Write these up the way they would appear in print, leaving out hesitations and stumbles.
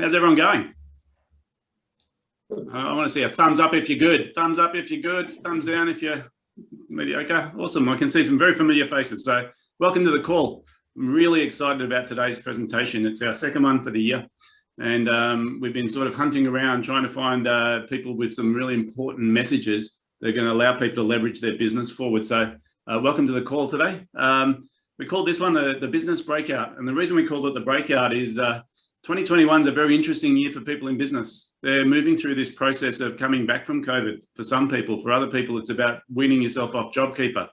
How's everyone going? I want to see a thumbs up if you're good. Thumbs up if you're good. Thumbs down if you're mediocre. Awesome. I can see some very familiar faces. So welcome to the call. I'm really excited about today's presentation. It's our second one for the year. And we've been sort of hunting around trying to find people with some really important messages that are going to allow people to leverage their business forward. So welcome to the call today. We called this one the Business Breakout. And the reason we called it the Breakout is 2021 is a very interesting year for people in business. They're moving through this process of coming back from COVID. For some people, for other people, it's about weaning yourself off JobKeeper.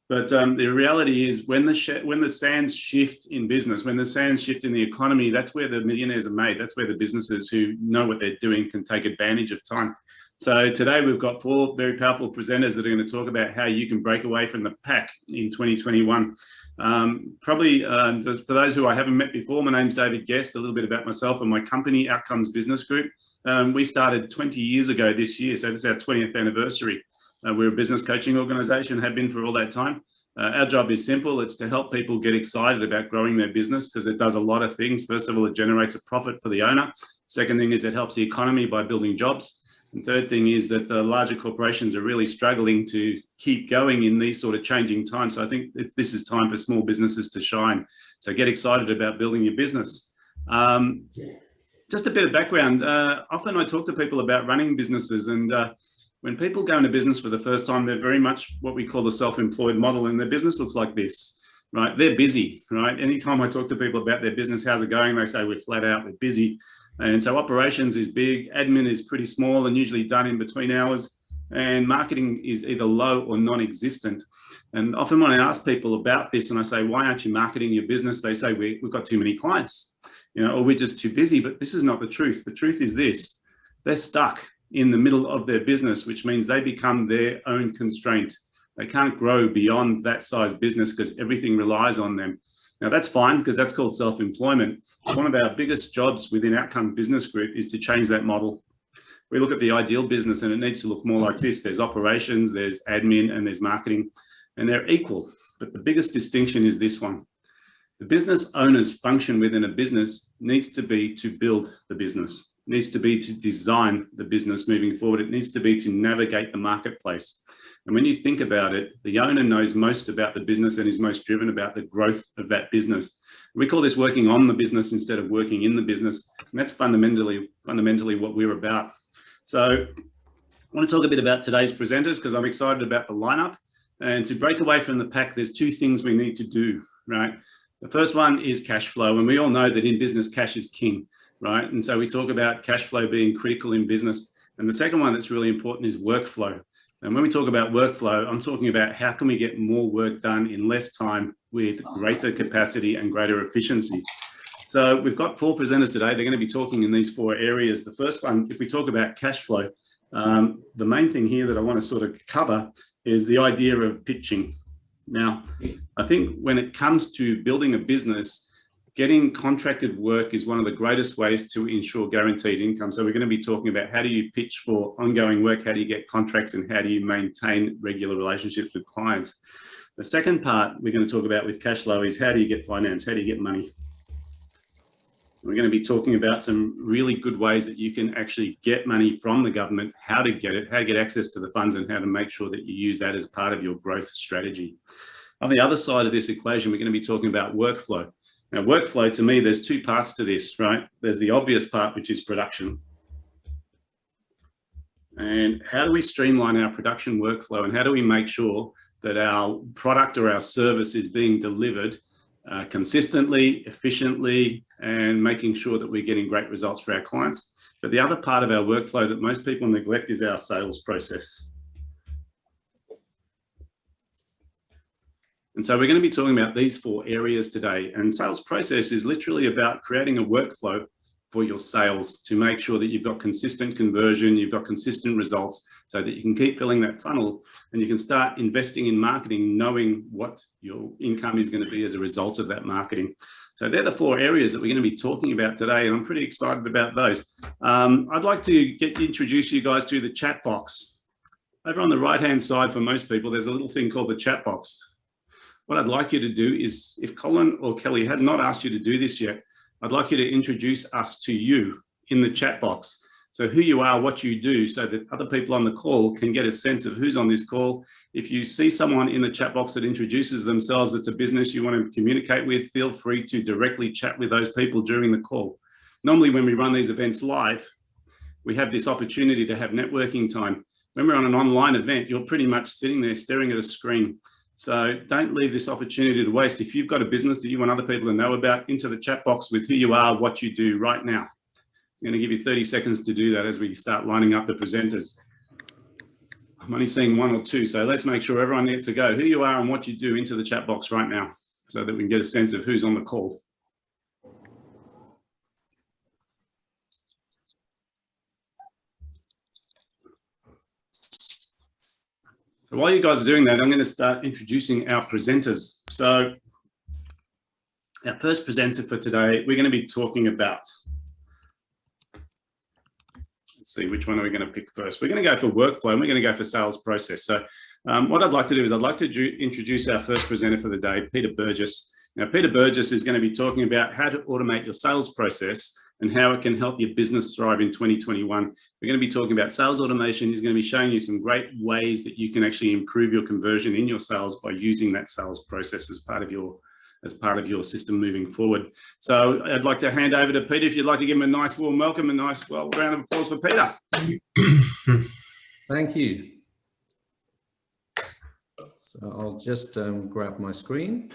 But the reality is when the sands shift in business, when the sands shift in the economy, that's where the millionaires are made. That's where the businesses who know what they're doing can take advantage of time. So today we've got 4 very powerful presenters that are going to talk about how you can break away from the pack in 2021. For those who I haven't met before, my name's David Guest, a little bit about myself and my company, Outcomes Business Group. We started 20 years ago this year, so this is our 20th anniversary. We're a business coaching organization, have been for all that time. Our job is simple. It's to help people get excited about growing their business because it does a lot of things. First of all, it generates a profit for the owner. Second thing is it helps the economy by building jobs. And third thing is that the larger corporations are really struggling to keep going in these sort of changing times. So I think this is time for small businesses to shine. So get excited about building your business. Just a bit of background. Often I talk to people about running businesses, and when people go into business for the first time, they're very much what we call the self-employed model, and their business looks like this, right? They're busy, right? Anytime I talk to people about their business, how's it going? They say we're flat out, we're busy. And so operations is big, admin is pretty small and usually done in between hours, and marketing is either low or non-existent. And often when I ask people about this and I say, why aren't you marketing your business? They say, we've got too many clients, or we're just too busy. But this is not the truth. The truth is this: they're stuck in the middle of their business, which means they become their own constraint. They can't grow beyond that size business because everything relies on them. Now that's fine because that's called self-employment. One of our biggest jobs within Outcome Business Group is to change that model. We look at the ideal business and it needs to look more like this. There's operations, there's admin, and there's marketing, and they're equal. But the biggest distinction is this one. The business owner's function within a business needs to be to build the business, needs to be to design the business moving forward. It needs to be to navigate the marketplace. And when you think about it, the owner knows most about the business and is most driven about the growth of that business. We call this working on the business instead of working in the business. And that's fundamentally what we're about. So I want to talk a bit about today's presenters because I'm excited about the lineup. And to break away from the pack, there's 2 things we need to do, right? The first one is cash flow. And we all know that in business, cash is king, right? And so we talk about cash flow being critical in business. And the second one that's really important is workflow. And when we talk about workflow, I'm talking about how can we get more work done in less time with greater capacity and greater efficiency. So we've got 4 presenters today. They're going to be talking in these 4 areas. The first one, if we talk about cash flow, the main thing here that I want to sort of cover is the idea of pitching. Now, I think when it comes to building a business, getting contracted work is one of the greatest ways to ensure guaranteed income. So we're going to be talking about how do you pitch for ongoing work, how do you get contracts, and how do you maintain regular relationships with clients. The second part we're going to talk about with cash flow is how do you get finance, how do you get money. We're going to be talking about some really good ways that you can actually get money from the government, how to get it, how to get access to the funds, and how to make sure that you use that as part of your growth strategy. On the other side of this equation, we're going to be talking about workflow. Now, workflow, to me, there's 2 parts to this, right? There's the obvious part, which is production. And how do we streamline our production workflow, and how do we make sure that our product or our service is being delivered consistently, efficiently, and making sure that we're getting great results for our clients? But the other part of our workflow that most people neglect is our sales process. And so we're going to be talking about these 4 areas today. And sales process is literally about creating a workflow for your sales to make sure that you've got consistent conversion, you've got consistent results, so that you can keep filling that funnel and you can start investing in marketing, knowing what your income is going to be as a result of that marketing. So they're the 4 areas that we're going to be talking about today, and I'm pretty excited about those. I'd like to introduce you guys to the chat box. Over on the right-hand side, for most people, there's a little thing called the chat box. What I'd like you to do is, if Colin or Kelly has not asked you to do this yet, I'd like you to introduce us to you in the chat box. So who you are, what you do, so that other people on the call can get a sense of who's on this call. If you see someone in the chat box that introduces themselves, it's a business you want to communicate with, feel free to directly chat with those people during the call. Normally when we run these events live, we have this opportunity to have networking time. When we're on an online event, you're pretty much sitting there staring at a screen. So don't leave this opportunity to waste. If you've got a business that you want other people to know about, into the chat box with who you are, what you do right now. I'm going to give you 30 seconds to do that as we start lining up the presenters. I'm only seeing one or two, so let's make sure everyone gets to go. Who you are and what you do into the chat box right now so that we can get a sense of who's on the call. So while you guys are doing that, I'm going to start introducing our presenters. So our first presenter for today, we're going to be talking about, let's see, which one are we going to pick first? We're going to go for workflow and we're going to go for sales process. So what I'd like to do is I'd like to introduce our first presenter for the day, Peter Burgess. Now, Peter Burgess is going to be talking about how to automate your sales process and how it can help your business thrive in 2021. We're going to be talking about sales automation. He's going to be showing you some great ways that you can actually improve your conversion in your sales by using that sales process as part of your system moving forward. So I'd like to hand over to Peter. If you'd like to give him a nice warm welcome, a nice round of applause for Peter. Thank you. So I'll just grab my screen.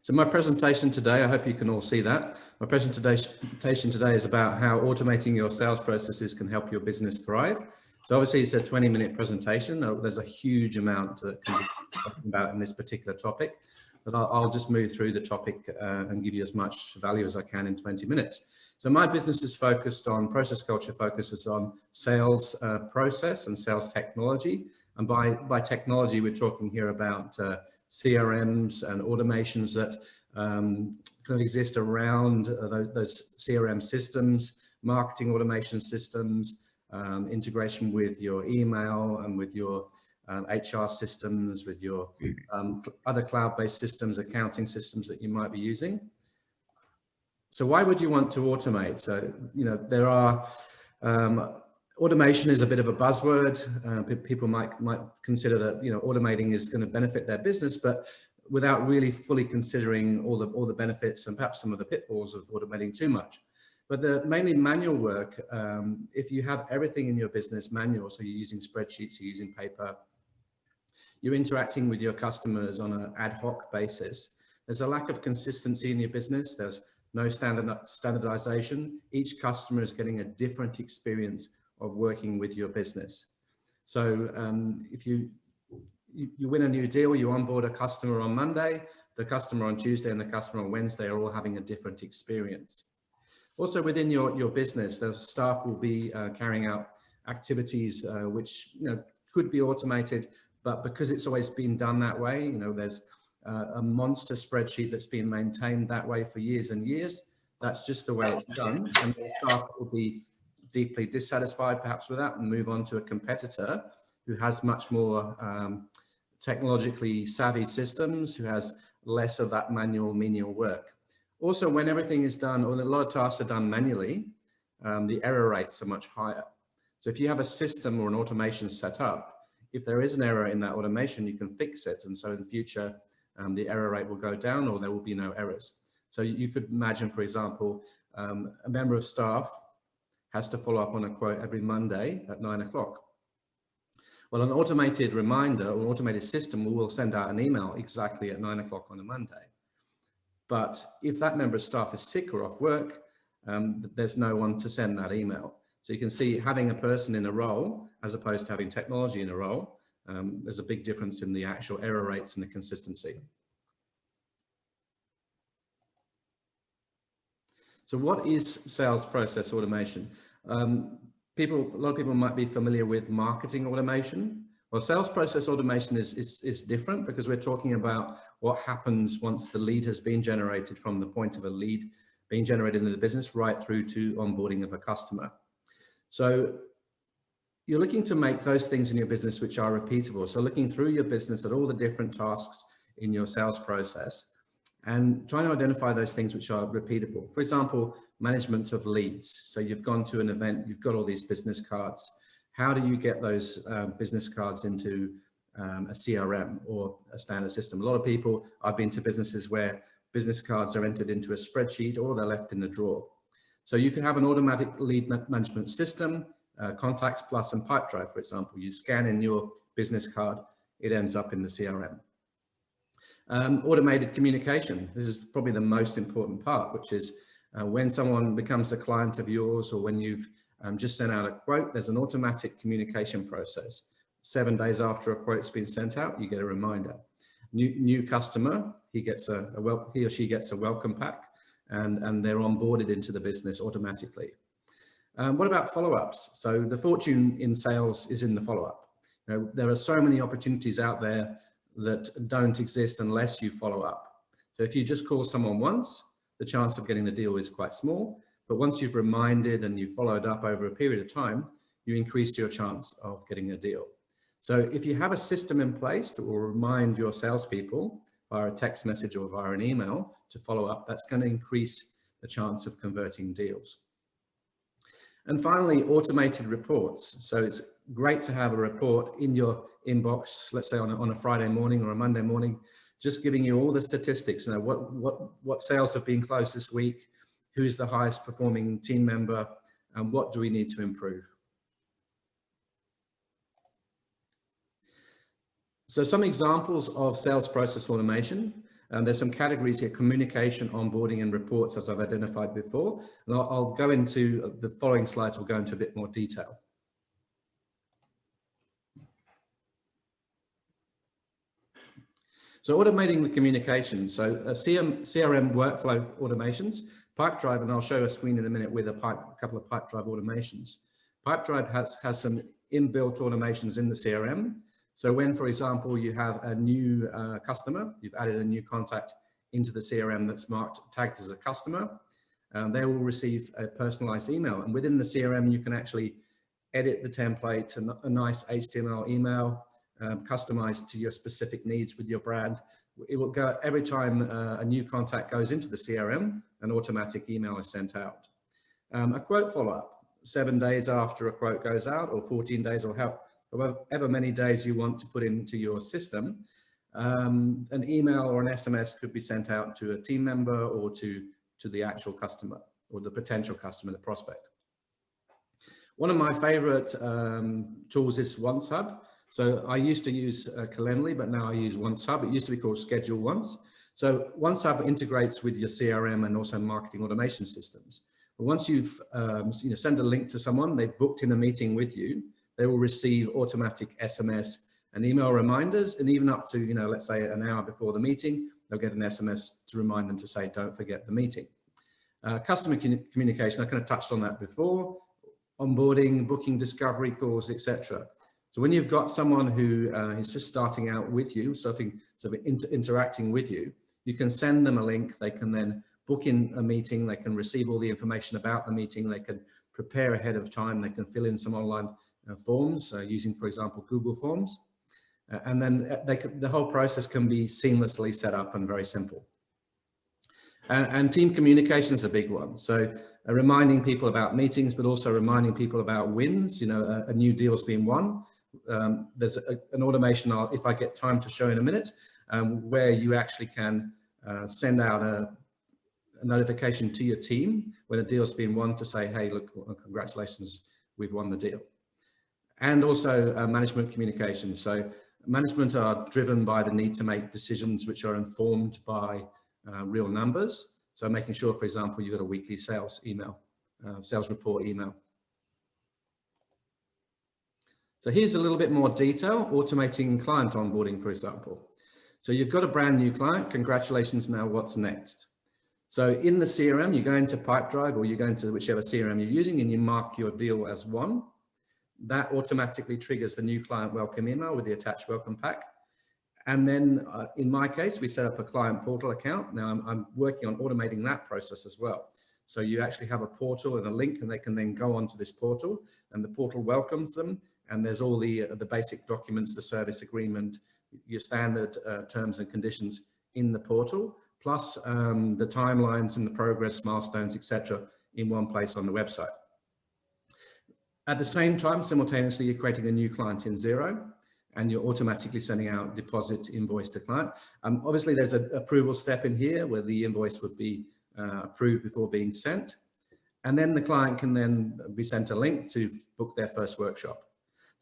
So my presentation today, I hope you can all see that. My presentation today is about how automating your sales processes can help your business thrive. So obviously it's a 20-minute presentation. There's a huge amount that can be talked about in this particular topic, but I'll just move through the topic and give you as much value as I can in 20 minutes. So my business is focused on process culture, focuses on sales process and sales technology. And by technology, we're talking here about CRMs and automations that can exist around those CRM systems, marketing automation systems, integration with your email and with your HR systems, with your other cloud-based systems, accounting systems that you might be using. So why would you want to automate? So, you know, there are automation is a bit of a buzzword. People might consider that, you know, automating is going to benefit their business, but without really fully considering all the benefits and perhaps some of the pitfalls of automating too much. But the mainly manual work, if you have everything in your business manual, so you're using spreadsheets, you're using paper, you're interacting with your customers on an ad hoc basis, there's a lack of consistency in your business. There's no standardization. Each customer is getting a different experience of working with your business. So if you win a new deal, you onboard a customer on Monday, the customer on Tuesday and the customer on Wednesday are all having a different experience. Also within your business, the staff will be carrying out activities which, you know, could be automated, but because it's always been done that way, you know, there's a monster spreadsheet that's been maintained that way for years and years. That's just the way it's done, and the staff will be deeply dissatisfied perhaps with that and move on to a competitor who has much more technologically savvy systems, who has less of that manual menial work. Also, when everything is done, or a lot of tasks are done manually, the error rates are much higher. So if you have a system or an automation set up, if there is an error in that automation, you can fix it. And so in the future, the error rate will go down or there will be no errors. So you could imagine, for example, a member of staff has to follow up on a quote every Monday at 9 o'clock. Well, an automated reminder or automated system will send out an email exactly at 9 o'clock on a Monday. But if that member of staff is sick or off work, there's no one to send that email. So you can see having a person in a role as opposed to having technology in a role, there's a big difference in the actual error rates and the consistency. So what is sales process automation? A lot of people might be familiar with marketing automation. Well, sales process automation is different because we're talking about what happens once the lead has been generated from the point of a lead being generated in the business right through to onboarding of a customer. So you're looking to make those things in your business which are repeatable. So looking through your business at all the different tasks in your sales process and trying to identify those things which are repeatable. For example, management of leads. So you've gone to an event, you've got all these business cards. How do you get those business cards into a CRM or a standard system? A lot of people, I've been to businesses where business cards are entered into a spreadsheet or they're left in the drawer. So you can have an automatic lead management system, Contacts Plus and Pipedrive, for example. You scan in your business card, it ends up in the CRM. Automated communication. This is probably the most important part, which is when someone becomes a client of yours or when you've just sent out a quote, there's an automatic communication process. 7 days after a quote's been sent out, you get a reminder. New customer, he or she gets a welcome pack and they're onboarded into the business automatically. What about follow-ups? So the fortune in sales is in the follow-up. There are so many opportunities out there that don't exist unless you follow up. So if you just call someone once, the chance of getting the deal is quite small, but once you've reminded and you've followed up over a period of time, you increase your chance of getting a deal. So if you have a system in place that will remind your salespeople via a text message or via an email to follow up, that's going to increase the chance of converting deals. And finally, automated reports. So it's great to have a report in your inbox, let's say on a Friday morning or a Monday morning, just giving you all the statistics, what sales have been closed this week, who's the highest performing team member, and what do we need to improve. So some examples of sales process automation. There's some categories here: communication, onboarding, and reports, as I've identified before. And I'll go into the following slides, we'll go into a bit more detail. So automating the communication. So CRM workflow automations, Pipedrive, and I'll show a screen in a minute with a couple of Pipedrive automations. Pipedrive has some inbuilt automations in the CRM. So when, for example, you have a new customer, you've added a new contact into the CRM that's tagged as a customer, they will receive a personalized email. And within the CRM, you can actually edit the template to a nice HTML email, customized to your specific needs with your brand. It will go every time a new contact goes into the CRM, an automatic email is sent out. A quote follow-up, 7 days after a quote goes out, or 14 days, or however many days you want to put into your system, an email or an SMS could be sent out to a team member or to the actual customer or the potential customer, the prospect. One of my favorite tools is OneSub. So I used to use Calendly, but now I use OneSub. It used to be called Schedule Once. So OneSub integrates with your CRM and also marketing automation systems. But once you've send a link to someone, they've booked in a meeting with you, they will receive automatic SMS and email reminders, and even up to, let's say an hour before the meeting, they'll get an SMS to remind them to say, don't forget the meeting. Customer communication, I kind of touched on that before, onboarding, booking discovery calls, etc. So when you've got someone who is just starting out with you, interacting with you, you can send them a link, they can then book in a meeting, they can receive all the information about the meeting, they can prepare ahead of time, they can fill in some online forms using, for example, Google Forms. And then the whole process can be seamlessly set up and very simple. And team communication is a big one. So reminding people about meetings, but also reminding people about wins, a new deal's been won. There's an automation, if I get time to show in a minute, where you actually can send out a notification to your team when a deal's been won to say, hey, look, congratulations, we've won the deal. And also management communication. So management are driven by the need to make decisions which are informed by real numbers. So making sure, for example, you've got a weekly sales email, sales report email. So here's a little bit more detail, automating client onboarding, for example. So you've got a brand new client, congratulations, now what's next? So in the CRM, you go into Pipedrive or you go into whichever CRM you're using and you mark your deal as won. That automatically triggers the new client welcome email with the attached welcome pack. And then in my case, we set up a client portal account. Now I'm working on automating that process as well. So you actually have a portal and a link, and they can then go onto this portal, and the portal welcomes them. And there's all the basic documents, the service agreement, your standard terms and conditions in the portal, plus the timelines and the progress milestones, etc., in one place on the website. At the same time, simultaneously, you're creating a new client in Xero, and you're automatically sending out deposit invoice to client. Obviously, there's an approval step in here where the invoice would be approved before being sent. And then the client can then be sent a link to book their first workshop.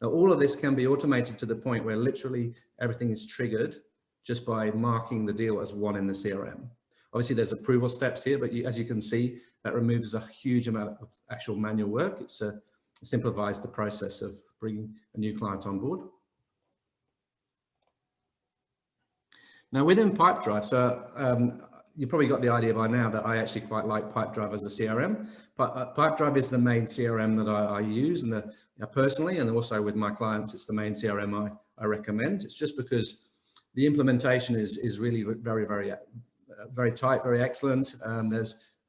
Now, all of this can be automated to the point where literally everything is triggered just by marking the deal as one in the CRM. Obviously, there's approval steps here, but as you can see, that removes a huge amount of actual manual work. It simplifies the process of bringing a new client on board. Now, within Pipedrive, so you probably got the idea by now that I actually quite like Pipedrive as a CRM. But Pipedrive is the main CRM that I use, and personally, and also with my clients, it's the main CRM I recommend. It's just because the implementation is really very tight, very excellent.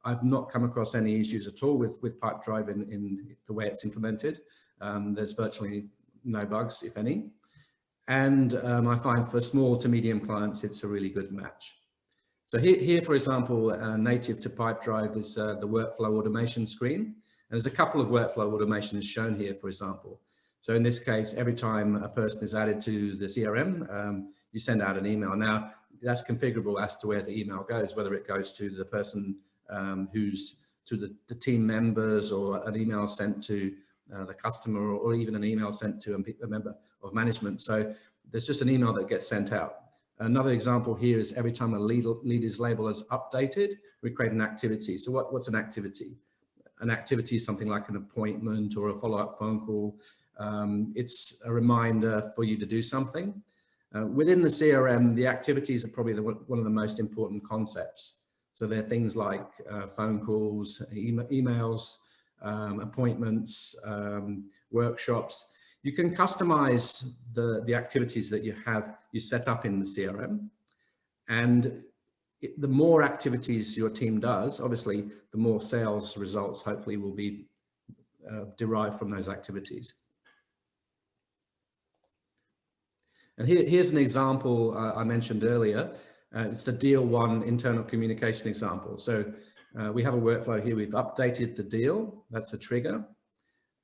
I've not come across any issues at all with Pipedrive in the way it's implemented. There's virtually no bugs, if any. And I find for small to medium clients, it's a really good match. So here, for example, native to Pipedrive is the workflow automation screen. And there's a couple of workflow automations shown here, for example. So in this case, every time a person is added to the CRM, you send out an email. Now, that's configurable as to where the email goes, whether it goes to the person who's to the team members, or an email sent to the customer, or even an email sent to a member of management. So there's just an email that gets sent out. Another example here is every time a lead is labeled as updated, we create an activity. So what's an activity? An activity is something like an appointment or a follow-up phone call. It's a reminder for you to do something. Within the CRM, the activities are probably one of the most important concepts. So they're things like phone calls, emails, appointments, workshops. You can customize the activities that you set up in the CRM, and the more activities your team does, obviously, the more sales results hopefully will be derived from those activities. And here's an example I mentioned earlier. It's the deal one internal communication example. So we have a workflow here. We've updated the deal. That's a trigger.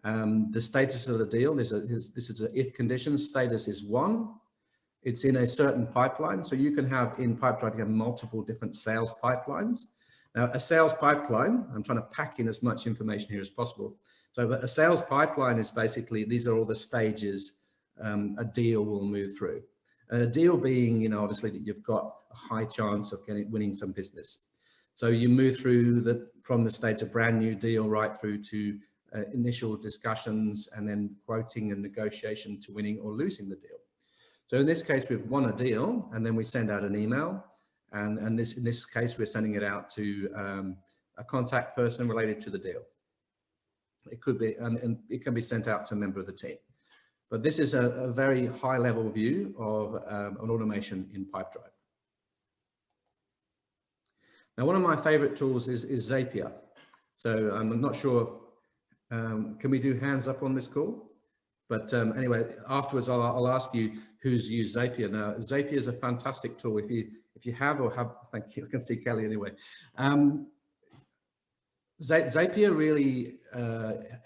The status of the deal, this is an if condition. Status is 1. It's in a certain pipeline. So you can have in Pipedrive, you have multiple different sales pipelines. Now, a sales pipeline, I'm trying to pack in as much information here as possible. So a sales pipeline is basically, these are all the stages a deal will move through. A deal being, obviously that you've got a high chance of winning some business. So you move through from the stage of brand new deal right through to initial discussions, and then quoting and negotiation to winning or losing the deal. So in this case, we've won a deal, and then we send out an email. And in this case, we're sending it out to a contact person related to the deal. It could be, and it can be sent out to a member of the team. But this is a very high level view of an automation in Pipedrive. Now, one of my favorite tools is Zapier. So I'm not sure, can we do hands up on this call? But anyway, afterwards, I'll ask you who's used Zapier. Now, Zapier is a fantastic tool. If you have or have, thank you, I can see Kelly anyway. Zapier really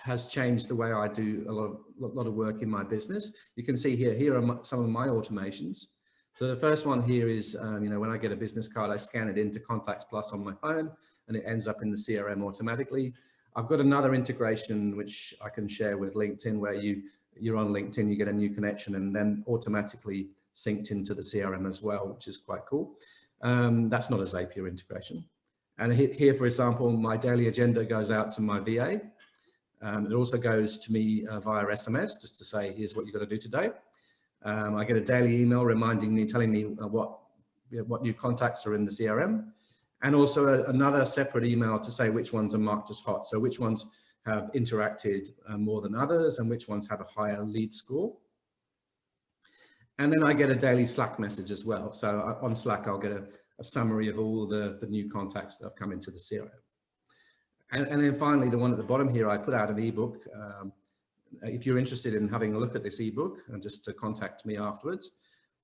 has changed the way I do a lot of work in my business. You can see here are some of my automations. So the first one here is, when I get a business card, I scan it into Contacts Plus on my phone, and it ends up in the CRM automatically. I've got another integration which I can share with LinkedIn, where you're on LinkedIn, you get a new connection, and then automatically synced into the CRM as well, which is quite cool. That's not a Zapier integration. And here, for example, my daily agenda goes out to my VA. It also goes to me via SMS, just to say, here's what you've got to do today. I get a daily email reminding me, telling me what new contacts are in the CRM. And also another separate email to say which ones are marked as hot. So which ones have interacted more than others, and which ones have a higher lead score. And then I get a daily Slack message as well. So on Slack, I'll get a summary of all the new contacts that have come into the CRM. And then finally, the one at the bottom here, I put out an ebook. If you're interested in having a look at this ebook, and just to contact me afterwards.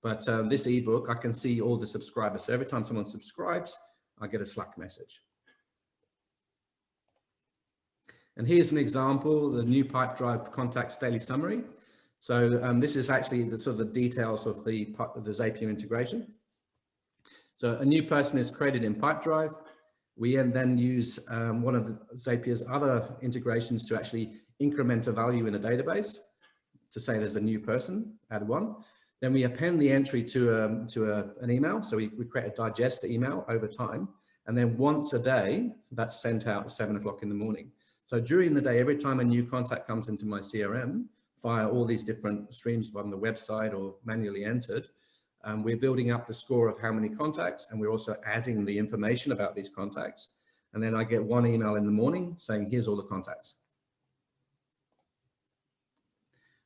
But this ebook, I can see all the subscribers. So every time someone subscribes, I get a Slack message. And here's an example, the new Pipedrive contacts daily summary. So this is actually the sort of the details of the Zapier integration. So a new person is created in Pipedrive. We then use one of Zapier's other integrations to actually increment a value in a database to say there's a new person, add one. Then we append the entry to an email. So we create a digest email over time. And then once a day, that's sent out at 7 o'clock in the morning. So during the day, every time a new contact comes into my CRM via all these different streams from the website or manually entered, we're building up the score of how many contacts, and we're also adding the information about these contacts. And then I get one email in the morning saying, here's all the contacts.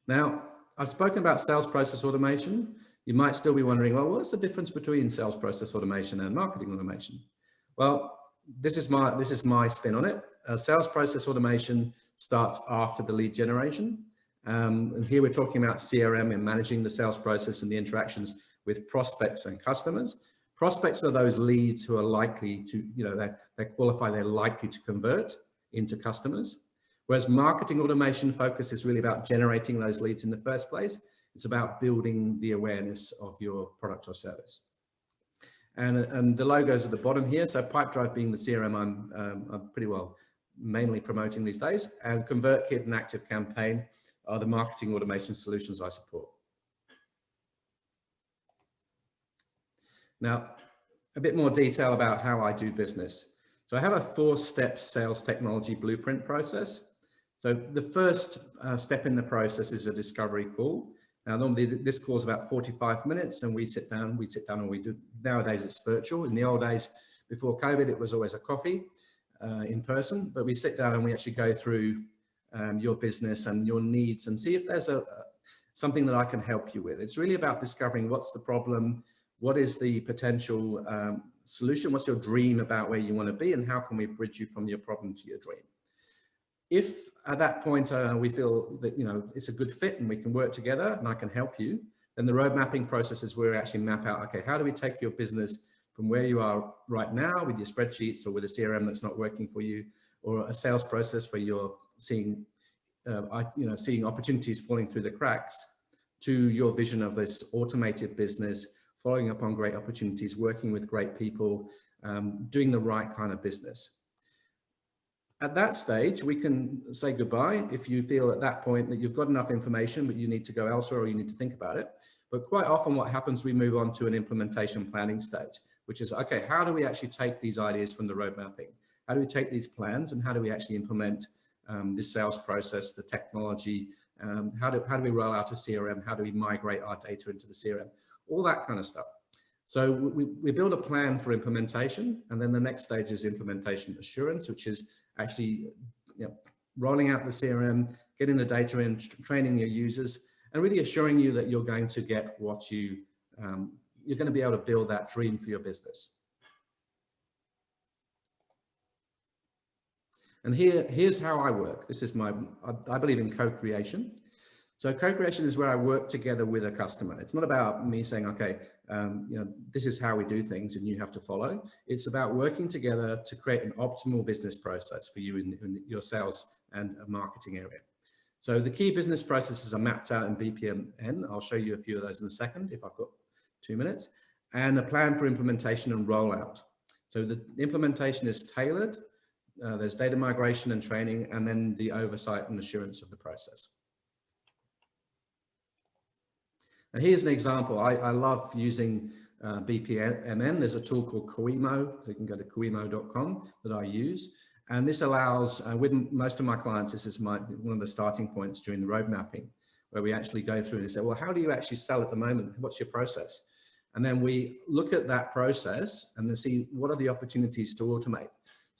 Now, I've spoken about sales process automation. You might still be wondering, well, what's the difference between sales process automation and marketing automation? Well, this is my spin on it. Sales process automation starts after the lead generation. And here we're talking about CRM and managing the sales process and the interactions with prospects and customers. Prospects are those leads who are likely to, they qualify, they're likely to convert into customers. Whereas marketing automation focus is really about generating those leads in the first place. It's about building the awareness of your product or service. And the logos at the bottom here. So Pipedrive being the CRM I'm pretty well mainly promoting these days, and ConvertKit and ActiveCampaign are the marketing automation solutions I support. Now, a bit more detail about how I do business. So I have a 4-step sales technology blueprint process. So the first step in the process is a discovery call. Now, normally this call is about 45 minutes and we sit down, and we do, nowadays it's virtual. In the old days, before COVID, it was always a coffee in person, but we sit down and we actually go through your business and your needs and see if there's something that I can help you with. It's really about discovering what's the problem, what is the potential solution, what's your dream about where you want to be, and how can we bridge you from your problem to your dream. If at that point we feel that it's a good fit and we can work together and I can help you, then the road mapping process is where we actually map out, okay, how do we take your business from where you are right now with your spreadsheets or with a CRM that's not working for you, or a sales process where you're seeing seeing opportunities falling through the cracks, to your vision of this automated business, following up on great opportunities, working with great people, doing the right kind of business. At that stage, we can say goodbye if you feel at that point that you've got enough information, but you need to go elsewhere or you need to think about it. But quite often what happens, we move on to an implementation planning stage, which is, okay, how do we actually take these ideas from the road mapping? How do we take these plans and how do we actually implement this sales process, the technology? How do we roll out a CRM? How do we migrate our data into the CRM? All that kind of stuff. So we build a plan for implementation, and then the next stage is implementation assurance, which is actually rolling out the CRM, getting the data in, training your users, and really assuring you that you're going to get what you're going to be able to build that dream for your business. And here's how I work. This is I believe in co-creation. So co-creation is where I work together with a customer. It's not about me saying, okay, this is how we do things and you have to follow. It's about working together to create an optimal business process for you in your sales and marketing area. So the key business processes are mapped out in BPMN. I'll show you a few of those in a second if I've got 2 minutes. And a plan for implementation and rollout. So the implementation is tailored. There's data migration and training, and then the oversight and assurance of the process. And here's an example. I love using BPMN. There's a tool called Coemo. You can go to coemo.com that I use. And this allows, with most of my clients, this is one of the starting points during the road mapping, where we actually go through and say, well, how do you actually sell at the moment? What's your process? And then we look at that process and then see what are the opportunities to automate.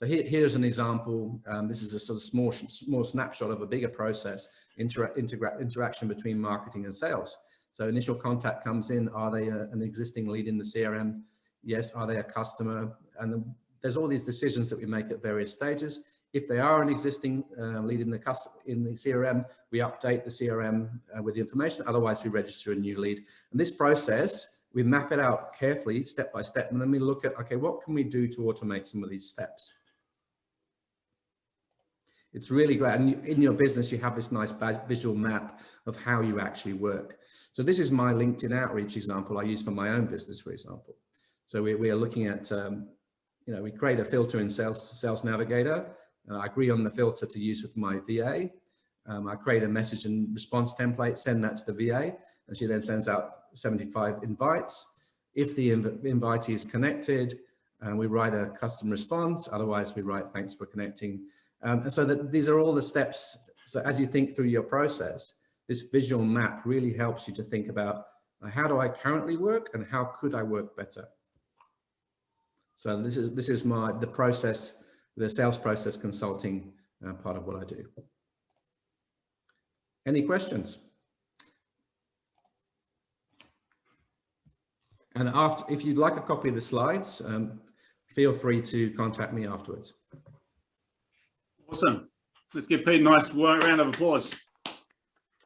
So here's an example. This is a sort of small snapshot of a bigger process, interaction between marketing and sales. So initial contact comes in. Are they an existing lead in the CRM? Yes. Are they a customer? And there's all these decisions that we make at various stages. If they are an existing lead in the CRM, we update the CRM with the information. Otherwise, we register a new lead. And this process, we map it out carefully, step by step, and then we look at, okay, what can we do to automate some of these steps? It's really great. And in your business, you have this nice visual map of how you actually work. So this is my LinkedIn outreach example I use for my own business, for example. So we are looking at, we create a filter in Sales Navigator. I agree on the filter to use with my VA. I create a message and response template, send that to the VA, and she then sends out 75 invites. If the invitee is connected, we write a custom response. Otherwise, we write thanks for connecting. And so these are all the steps. So as you think through your process, this visual map really helps you to think about how do I currently work and how could I work better? So this is the process, the sales process consulting part of what I do. Any questions? And if you'd like a copy of the slides, feel free to contact me afterwards. Awesome. Let's give Pete a nice round of applause.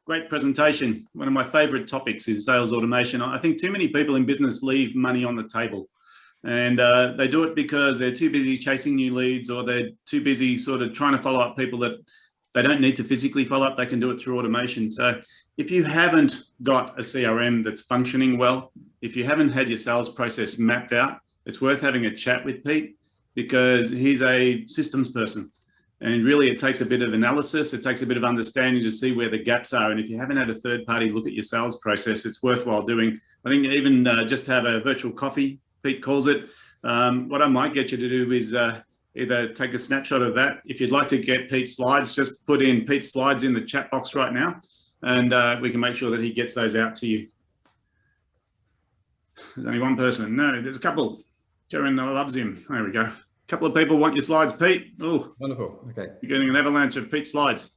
Great presentation. One of my favorite topics is sales automation. I think too many people in business leave money on the table, and they do it because they're too busy chasing new leads, or they're too busy sort of trying to follow up people that they don't need to physically follow up. They can do it through automation. So if you haven't got a CRM that's functioning well, if you haven't had your sales process mapped out, it's worth having a chat with Pete, because he's a systems person. And really, it takes a bit of analysis. It takes a bit of understanding to see where the gaps are. And if you haven't had a third party look at your sales process, it's worthwhile doing. I think even just have a virtual coffee, Pete calls it. What I might get you to do is either take a snapshot of that. If you'd like to get Pete's slides, just put in Pete's slides in the chat box right now, and we can make sure that he gets those out to you. There's only one person. No, there's a couple. Karen loves him. There we go. Couple of people want your slides, Pete. Oh, wonderful. Okay, you're getting an avalanche of Pete's slides.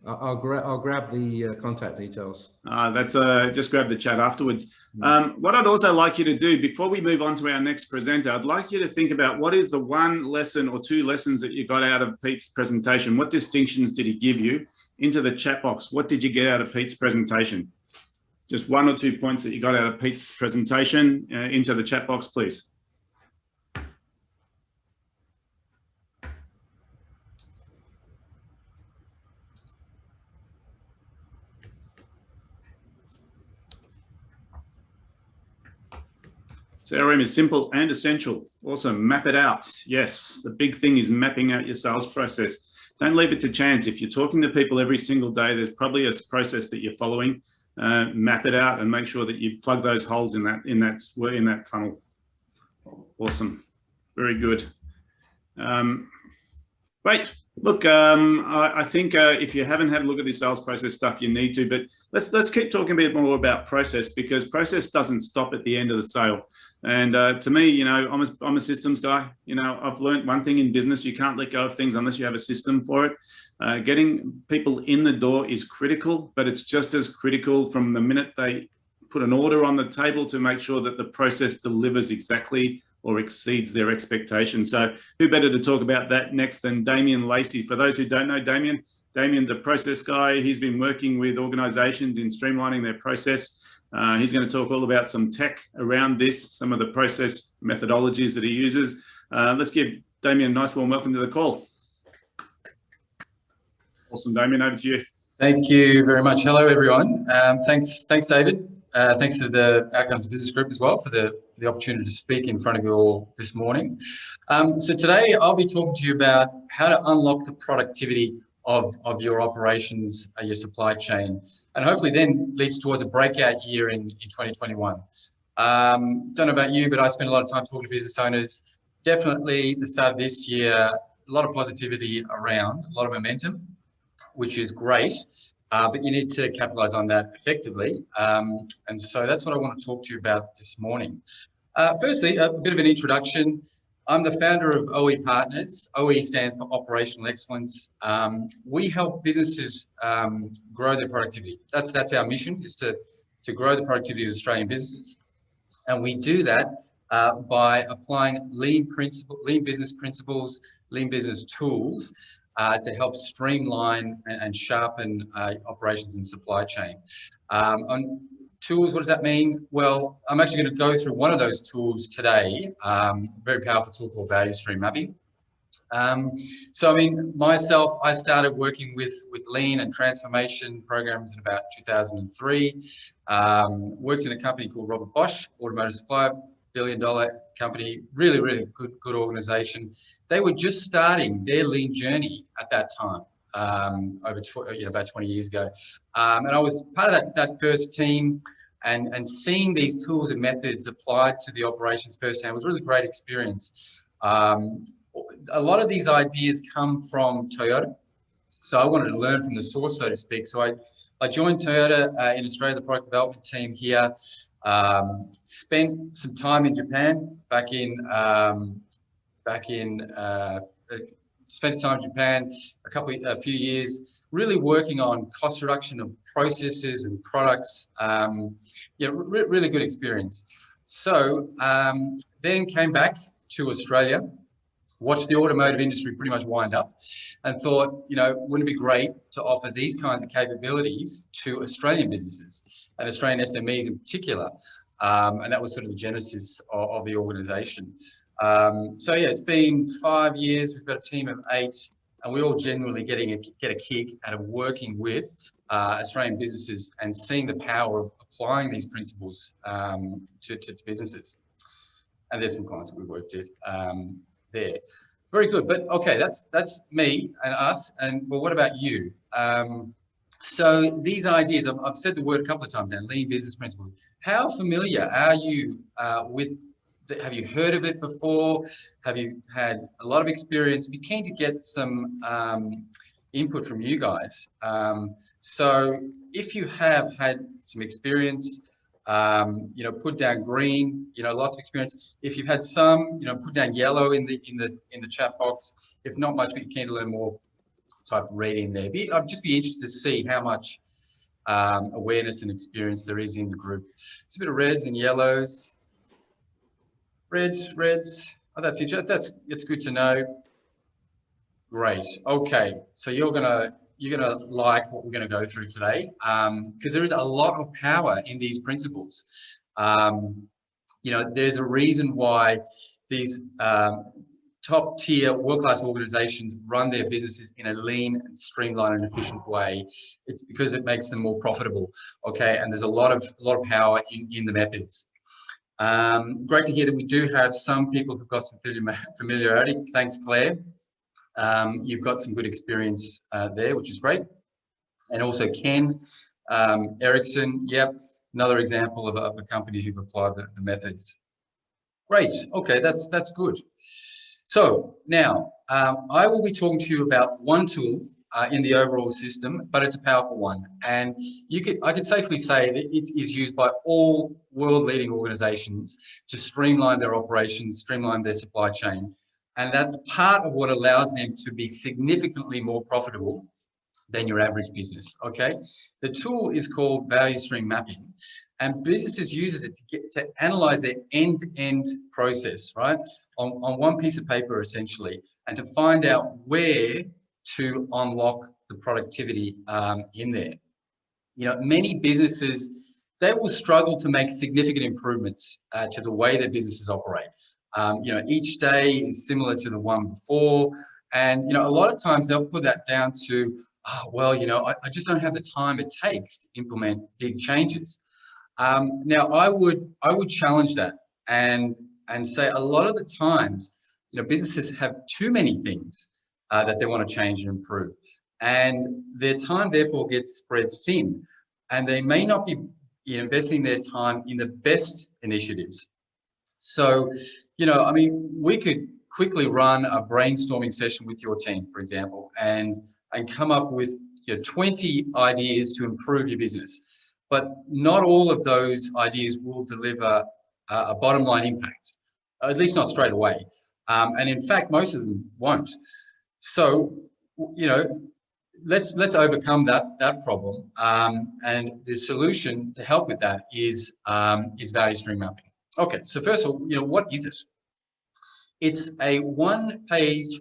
I'll grab the contact details. That's just grab the chat afterwards. What I'd also like you to do before we move on to our next presenter, I'd like you to think about what is the one lesson or two lessons that you got out of Pete's presentation. What distinctions did he give you? Into the chat box, what did you get out of Pete's presentation? Just one or 2 points that you got out of Pete's presentation into the chat box, please. CRM is simple and essential. Also, map it out. Yes, the big thing is mapping out your sales process. Don't leave it to chance. If you're talking to people every single day, there's probably a process that you're following. Map it out and make sure that you plug those holes in that funnel. Awesome, very good. Great. Look, I think if you haven't had a look at this sales process stuff, you need to, but let's keep talking a bit more about process, because process doesn't stop at the end of the sale. And to me, I'm a systems guy. I've learned one thing in business: you can't let go of things unless you have a system for it. Getting people in the door is critical, but it's just as critical from the minute they put an order on the table to make sure that the process delivers exactly or exceeds their expectations. So who better to talk about that next than Damien Lacy? For those who don't know Damien's a process guy. He's been working with organizations in streamlining their process. He's going to talk all about some tech around this, some of the process methodologies that he uses. Let's give Damien a nice warm welcome to the call. Awesome, Damien, over to you. Thank you very much. Hello, everyone. Thanks, David. Thanks to the Outcomes Business Group as well for the opportunity to speak in front of you all this morning. So today I'll be talking to you about how to unlock the productivity of your operations, your supply chain, and hopefully then leads towards a breakout year in 2021. Don't know about you, but I spend a lot of time talking to business owners. Definitely the start of this year, a lot of positivity around, a lot of momentum, which is great. But you need to capitalize on that effectively. And so that's what I want to talk to you about this morning. Firstly, a bit of an introduction. I'm the founder of OE Partners. OE stands for Operational Excellence. We help businesses grow their productivity. That's our mission, is to grow the productivity of Australian businesses. And we do that by applying lean business principles, lean business tools to help streamline and sharpen operations and supply chain. On tools, what does that mean? Well, I'm actually going to go through one of those tools today, very powerful tool called value stream mapping. So, I mean, myself, I started working with lean and transformation programs in about 2003. Worked in a company called Robert Bosch, automotive supplier, billion-dollar company, really good organization. They were just starting their lean journey at that time, about 20 years ago. And I was part of that first team, and seeing these tools and methods applied to the operations firsthand was a really great experience. A lot of these ideas come from Toyota, so I wanted to learn from the source, so to speak. So I joined Toyota in Australia, the product development team here. Spent some time in Japan spent time in Japan a few years, really working on cost reduction of processes and products. Really good experience. So then came back to Australia, watched the automotive industry pretty much wind up, and thought, wouldn't it be great to offer these kinds of capabilities to Australian businesses and Australian SMEs in particular? And that was sort of the genesis of the organisation. So yeah, it's been 5 years. We've got a team of 8, and we all genuinely get a kick out of working with Australian businesses and seeing the power of applying these principles to businesses. And there's some clients that we worked with there. Very good. But okay, that's me and us. And well, what about you? So these ideas, I've said the word a couple of times now, lean business principles. How familiar are you with? Have you heard of it before? Have you had a lot of experience? I'd be keen to get some input from you guys. So if you have had some experience, put down green, lots of experience. If you've had some, put down yellow in the chat box. If not much, but you're keen to learn more, type red in there. I'd just be interested to see how much awareness and experience there is in the group. It's a bit of reds and yellows. Reds. Oh, that's it. It's good to know. Great. Okay. So you're gonna like what we're gonna go through today, because there is a lot of power in these principles. There's a reason why these top tier world-class organizations run their businesses in a lean and streamlined and efficient way. It's because it makes them more profitable. Okay. And there's a lot of power in the methods. Great to hear that we do have some people who've got some familiarity. Thanks, Claire. You've got some good experience there, which is great. And also Ken Erickson, yep, another example of a company who've applied the methods. Great, okay, that's good. So now I will be talking to you about one tool in the overall system, but it's a powerful one. And I could safely say that it is used by all world-leading organizations to streamline their operations, streamline their supply chain. And that's part of what allows them to be significantly more profitable than your average business, okay? The tool is called value stream mapping, and businesses use it to analyze their end-to-end process, right? On one piece of paper, essentially, and to find out where to unlock the productivity in there. Many businesses, they will struggle to make significant improvements to the way their businesses operate. Each day is similar to the one before. And, a lot of times they'll put that down to, I just don't have the time it takes to implement big changes. Now, I would challenge that and say a lot of the times, businesses have too many things that they want to change and improve. And their time, therefore, gets spread thin. And they may not be investing their time in the best initiatives. So, we could quickly run a brainstorming session with your team, for example, and come up with 20 ideas to improve your business. But not all of those ideas will deliver a bottom line impact, at least not straight away. And in fact, most of them won't. So, let's overcome that problem. And the solution to help with that is value stream mapping. Okay, so first of all, what is it? It's a one-page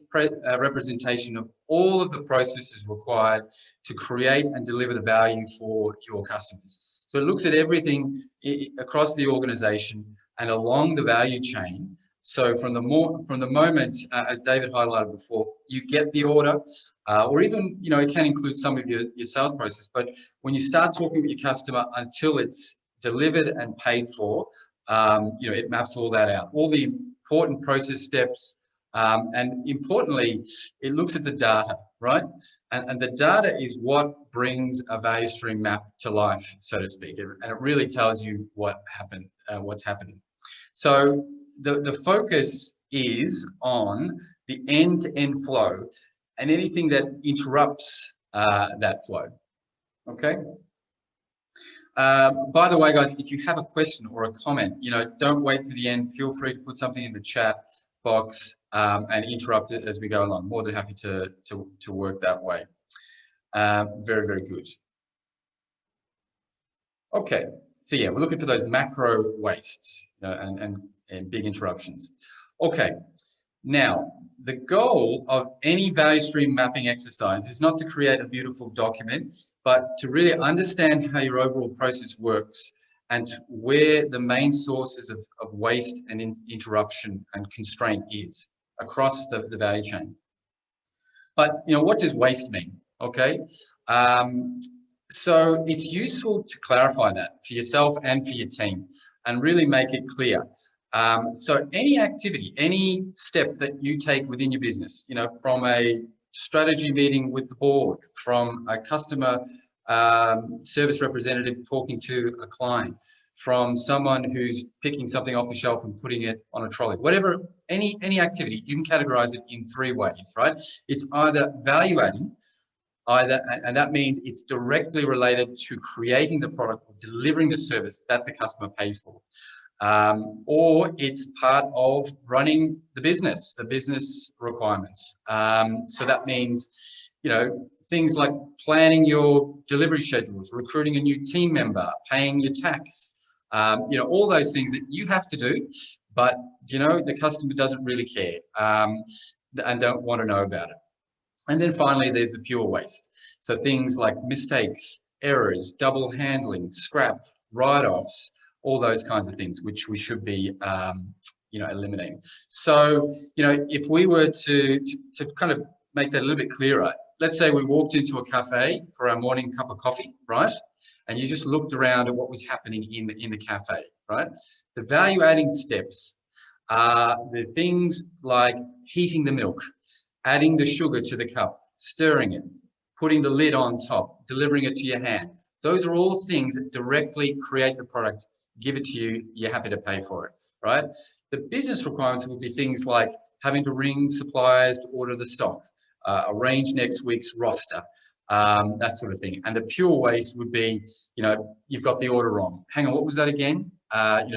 representation of all of the processes required to create and deliver the value for your customers. So it looks at everything across the organization and along the value chain. So from the moment, as David highlighted before, you get the order, or even, it can include some of your sales process, but when you start talking with your customer until it's delivered and paid for, it maps all that out, all the important process steps, and importantly, it looks at the data, right? And the data is what brings a value stream map to life, so to speak, and it really tells you what happened, what's happening. So the focus is on the end-to-end flow and anything that interrupts that flow, okay? By the way, guys, if you have a question or a comment, don't wait to the end. Feel free to put something in the chat box and interrupt it as we go along. More than happy to work that way. Very, very good. Okay, so yeah, we're looking for those macro wastes and big interruptions. Okay, now the goal of any value stream mapping exercise is not to create a beautiful document, but to really understand how your overall process works and where the main sources of waste and interruption and constraint is across the value chain. But, what does waste mean? Okay, so it's useful to clarify that for yourself and for your team and really make it clear. So any activity, any step that you take within your business, from a strategy meeting with the board, from a customer service representative talking to a client, from someone who's picking something off the shelf and putting it on a trolley, whatever, any activity, you can categorize it in three ways, right? It's either value adding, and that means it's directly related to creating the product or delivering the service that the customer pays for. Or it's part of running the business requirements. So that means, things like planning your delivery schedules, recruiting a new team member, paying your tax, all those things that you have to do, but, the customer doesn't really care and don't want to know about it. And then finally, there's the pure waste. So things like mistakes, errors, double handling, scrap, write-offs, all those kinds of things, which we should be, eliminating. So, if we were to kind of make that a little bit clearer, let's say we walked into a cafe for our morning cup of coffee, right? And you just looked around at what was happening in the cafe, right? The value-adding steps are the things like heating the milk, adding the sugar to the cup, stirring it, putting the lid on top, delivering it to your hand. Those are all things that directly create the product, give it to you, you're happy to pay for it, right? The business requirements will be things like having to ring suppliers to order the stock, arrange next week's roster, that sort of thing. And the pure waste would be, you've got the order wrong. Hang on, what was that again?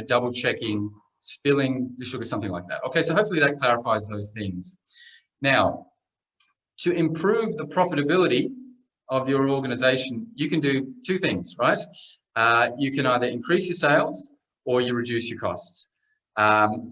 Double checking, spilling the sugar, something like that. Okay, so hopefully that clarifies those things. Now, to improve the profitability of your organization, you can do two things, right? You can either increase your sales or you reduce your costs.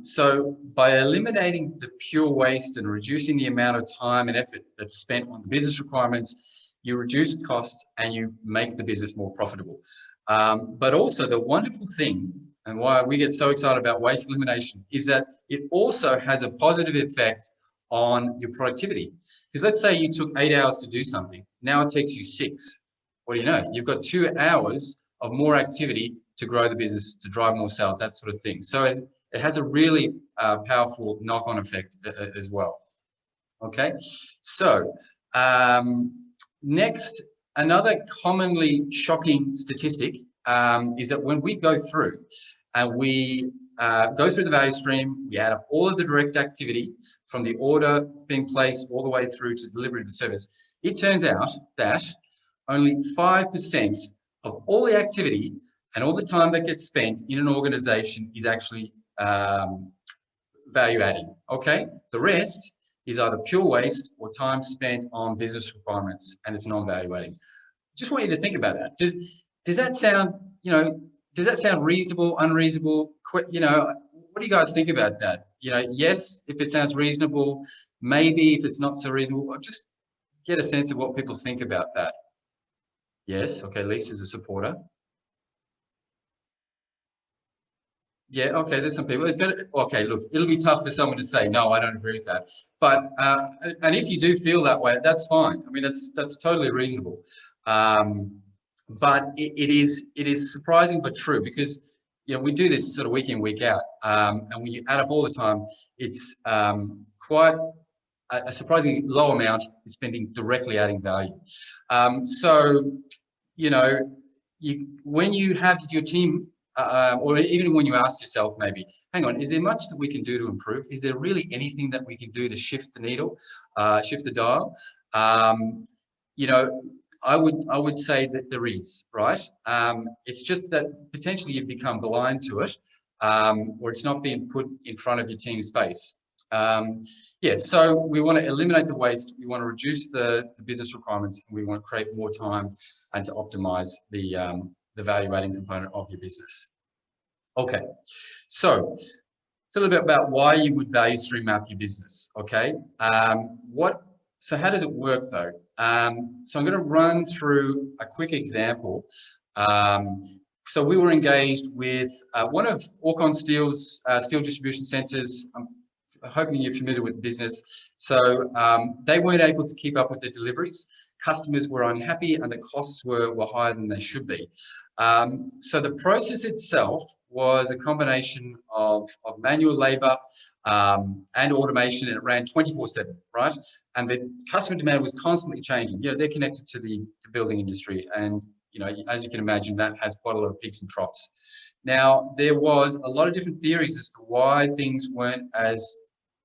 So by eliminating the pure waste and reducing the amount of time and effort that's spent on the business requirements, you reduce costs and you make the business more profitable. But also the wonderful thing, and why we get so excited about waste elimination, is that it also has a positive effect on your productivity. Because let's say you took 8 hours to do something, now it takes you 6. What do you know? You've got 2 hours of more activity to grow the business, to drive more sales, that sort of thing. So it has a really powerful knock-on effect as well. Okay, so next, another commonly shocking statistic is that when we go through and we go through the value stream, we add up all of the direct activity from the order being placed all the way through to delivery of the service, it turns out that only 5% of all the activity and all the time that gets spent in an organization is actually value adding, okay? The rest is either pure waste or time spent on business requirements, and it's non-value adding. Just want you to think about that. Does that sound, does that sound reasonable, unreasonable? what do you guys think about that? You know, yes, if it sounds reasonable, maybe if it's not so reasonable, just get a sense of what people think about that. Yes, okay, Lisa's a supporter. Yeah, okay, there's some people. It's gonna, okay, look, it'll be tough for someone to say, no, I don't agree with that. But, and if you do feel that way, that's fine. I mean, that's totally reasonable. But it is surprising but true, because, you know, we do this sort of week in, week out. And when you add up all the time, it's quite a surprisingly low amount is spending directly adding value. So, you know, when you have your team, or even when you ask yourself, maybe, hang on, is there much that we can do to improve? Is there really anything that we can do to shift the needle, shift the dial? You know, I would say that there is, right? It's just that potentially you've become blind to it, or it's not being put in front of your team's face. Yeah, so we want to eliminate the waste, we want to reduce the business requirements, and we want to create more time and to optimize the value adding component of your business. Okay, so it's a little bit about why you would value stream map your business. Okay, so how does it work though? So I'm going to run through a quick example. So we were engaged with one of Orcon Steel's steel distribution centers. I'm hoping you're familiar with the business. So they weren't able to keep up with the deliveries. Customers were unhappy and the costs were higher than they should be. So the process itself was a combination of manual labor and automation, and it ran 24/7, right? And the customer demand was constantly changing. You know, they're connected to the building industry, and you know, as you can imagine, that has quite a lot of peaks and troughs. Now, there was a lot of different theories as to why things weren't as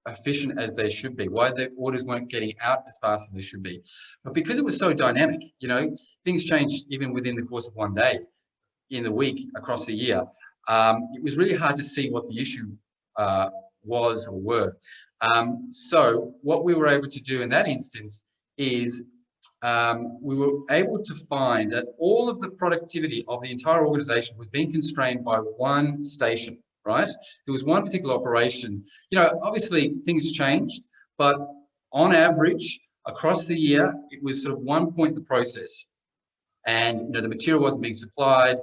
efficient as they should be, why the orders weren't getting out as fast as they should be. But because it was so dynamic, you know, things changed even within the course of one day, in the week, across the year. It was really hard to see what the issue was or were. So what we were able to do in that instance is we were able to find that all of the productivity of the entire organization was being constrained by one station, right? There was one particular operation. You know, obviously things changed, but on average, across the year, it was sort of 1 point the process. And you know, the material wasn't being supplied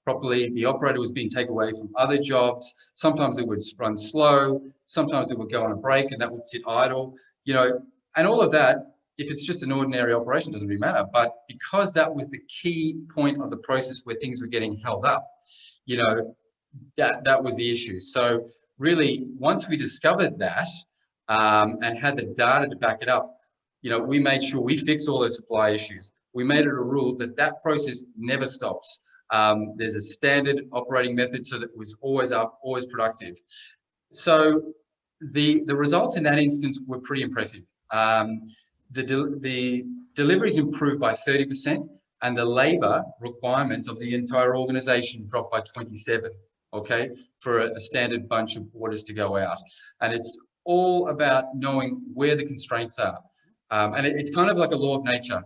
properly. The operator was being taken away from other jobs. Sometimes it would run slow. Sometimes it would go on a break and that would sit idle. You know, and all of that, if it's just an ordinary operation, doesn't really matter. But because that was the key point of the process where things were getting held up, you know, that was the issue. So really, once we discovered that and had the data to back it up, you know, we made sure we fixed all those supply issues. We made it a rule that that process never stops. There's a standard operating method so that it was always up, always productive. So the results in that instance were pretty impressive. The deliveries improved by 30%, and the labor requirements of the entire organization dropped by 27, okay, for a standard bunch of orders to go out. And it's all about knowing where the constraints are. And it's kind of like a law of nature.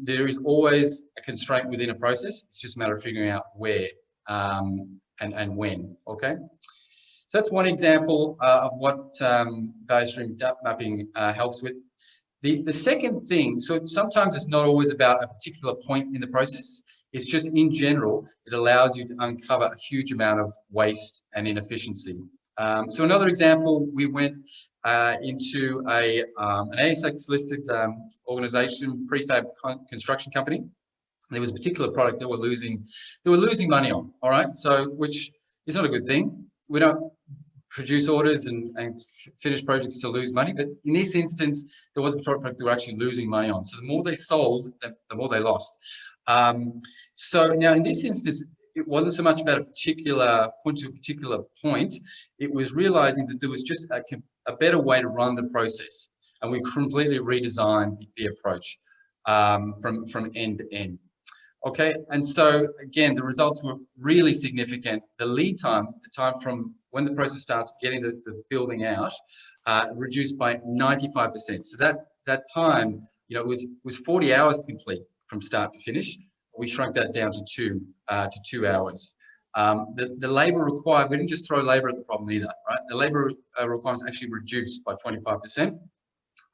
There is always a constraint within a process. It's just a matter of figuring out where and when, okay? So that's one example of what value stream mapping helps with. The second thing, so sometimes it's not always about a particular point in the process. It's just in general, it allows you to uncover a huge amount of waste and inefficiency. So another example, we went into an ASX-listed organization, prefab construction company. There was a particular product that they were losing money on, all right? So, which is not a good thing. We don't produce orders and finish projects to lose money, but in this instance, there was a product they were actually losing money on. So the more they sold, the more they lost. So now in this instance, it wasn't so much about a particular point to a particular point. It was realizing that there was just a better way to run the process. And we completely redesigned the approach from end to end. Okay, and so again, the results were really significant. The lead time, the time from when the process starts getting the building out, reduced by 95%. So that time, you know, was 40 hours to complete from start to finish. We shrunk that down to two hours. the labor required, we didn't just throw labor at the problem either, right? The labor requirements actually reduced by 25%.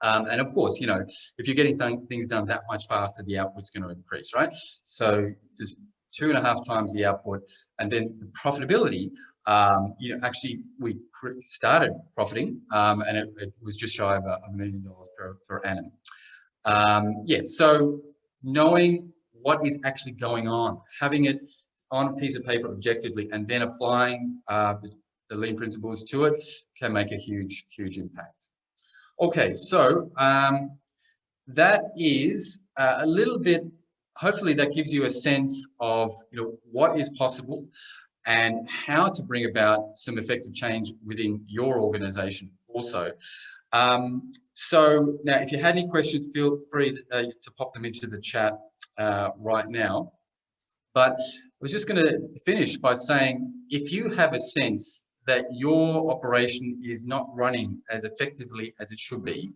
And of course, you know, if you're getting things done that much faster, the output's going to increase, right? So just 2.5 times the output, and then the profitability. You know, actually, we started profiting, and it was just shy of $1 million per annum. Yeah, so knowing what is actually going on, having it on a piece of paper objectively, and then applying the lean principles to it can make a huge, huge impact. Okay, so that is a little bit, hopefully that gives you a sense of, you know, what is possible and how to bring about some effective change within your organization also. So now, if you had any questions, feel free to pop them into the chat right now. But I was just going to finish by saying, if you have a sense that your operation is not running as effectively as it should be,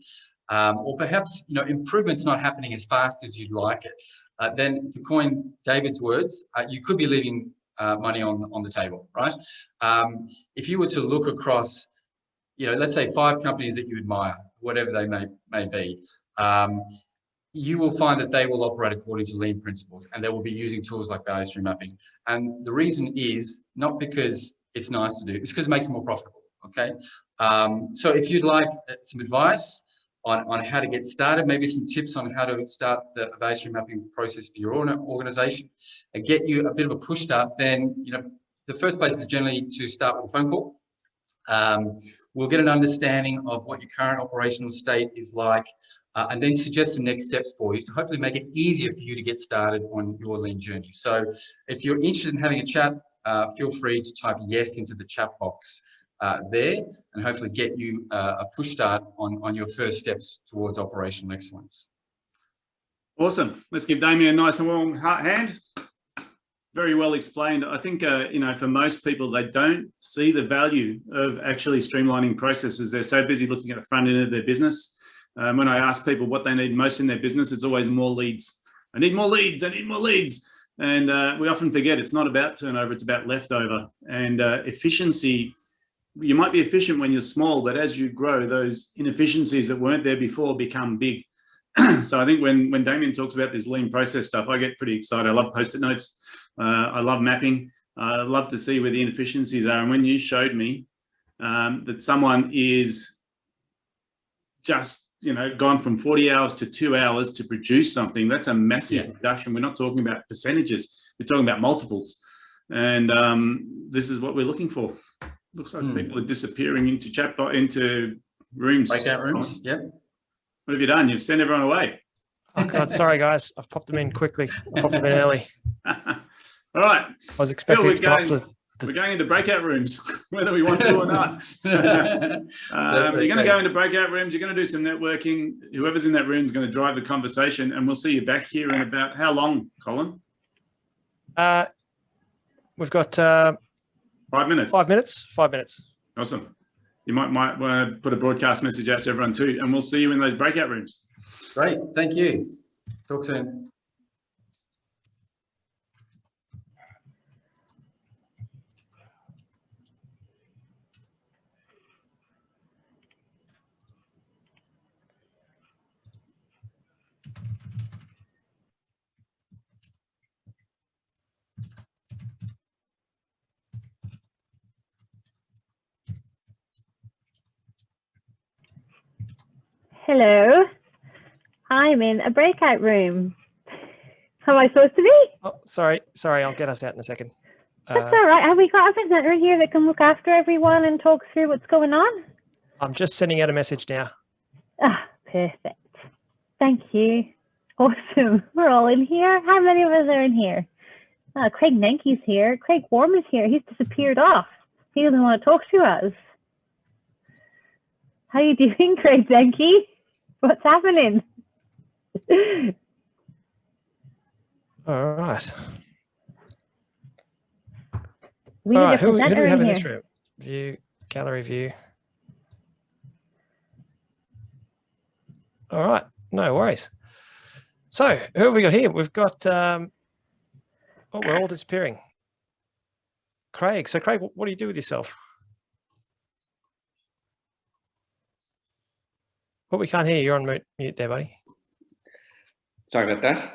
or perhaps, you know, improvement's not happening as fast as you'd like it, then to coin David's words, you could be leaving money on the table, right? If you were to look across, you know, let's say 5 companies that you admire, whatever they may be, you will find that they will operate according to lean principles, and they will be using tools like value stream mapping. And the reason is not because it's nice to do, it's because it makes them more profitable, okay? So if you'd like some advice on how to get started, maybe some tips on how to start the value stream mapping process for your own organization and get you a bit of a push start, then, you know, the first place is generally to start with a phone call. We'll get an understanding of what your current operational state is like, and then suggest some next steps for you to hopefully make it easier for you to get started on your lean journey. So if you're interested in having a chat, feel free to type yes into the chat box there, and hopefully get you a push start on your first steps towards operational excellence. Awesome. Let's give Damien a nice and warm hand. Very well explained. I think, you know, for most people, they don't see the value of actually streamlining processes. They're so busy looking at the front end of their business. When I ask people what they need most in their business, it's always more leads. I need more leads. I need more leads. And we often forget it's not about turnover, it's about leftover. And efficiency, you might be efficient when you're small, but as you grow, those inefficiencies that weren't there before become big. So I think when Damien talks about this lean process stuff, I get pretty excited. I love Post-it notes. I love mapping. I love to see where the inefficiencies are. And when you showed me that someone is just, you know, gone from 40 hours to 2 hours to produce something, that's a massive reduction. We're not talking about percentages. We're talking about multiples. And this is what we're looking for. Looks like people are disappearing into rooms. Breakout rooms, yep. What have you done? You've sent everyone away. Oh God, sorry guys. I've popped them in quickly. I popped them in early. All right. I was expecting it to pop for we're going into breakout rooms, whether we want to or not. You're going to go into breakout rooms. You're going to do some networking. Whoever's in that room is going to drive the conversation, and we'll see you back here in about how long, Colin? We've got 5 minutes. 5 minutes. 5 minutes. Awesome. You might want to put a broadcast message out to everyone too, and we'll see you in those breakout rooms. Great. Thank you. Talk soon. Hello, I'm in a breakout room. How am I supposed to be? Oh, sorry. I'll get us out in a second. That's all right. Have we got a presenter here that can look after everyone and talk through what's going on? I'm just sending out a message now. Ah, perfect. Thank you. Awesome. We're all in here. How many of us are in here? Craig Nenke's here. Craig Warm is here. He's disappeared off. He doesn't want to talk to us. How are you doing, Craig Nenke? What's happening? All right. We All need right. a Who do we presenter have in here. this room? View, gallery view. All right. No worries. So who have we got here? We've got, oh, we're all disappearing. Craig. So Craig, what do you do with yourself? Well, we can't hear you. You're on mute there, buddy. Sorry about that.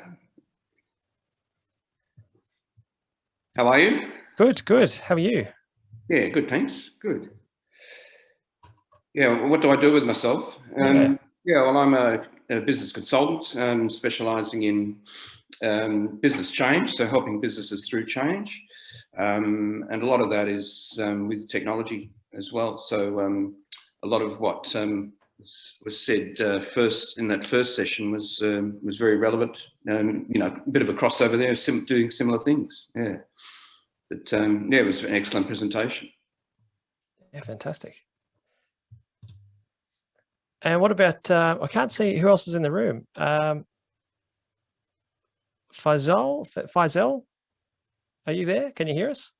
How are you? Good, good. How are you? Yeah, good, thanks. Good. Yeah, what do I do with myself? Yeah. Yeah, well, I'm a business consultant specialising in business change, so helping businesses through change. And a lot of that is with technology as well. So a lot of what was said first in that first session was very relevant. You know, a bit of a crossover there, doing similar things. Yeah, but yeah, it was an excellent presentation. Yeah, fantastic. And what about? I can't see who else is in the room. Faisal, are you there? Can you hear us?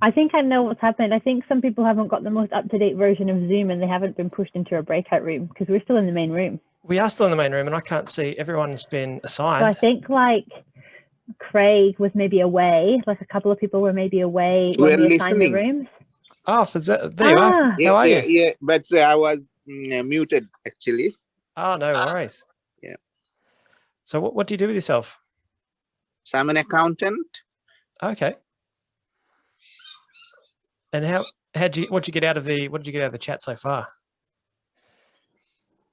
I think I know what's happened. I think some people haven't got the most up-to-date version of Zoom and they haven't been pushed into a breakout room because we're still in the main room. We are still in the main room and I can't see. Everyone's been assigned. So I think like Craig was maybe away, like a couple of people were maybe away when we assigned the rooms. Oh, there you are. How are you? Yeah, but I was muted actually. Oh, no worries. Yeah. So what do you do with yourself? So I'm an accountant. Okay. And what did you get out of the chat so far?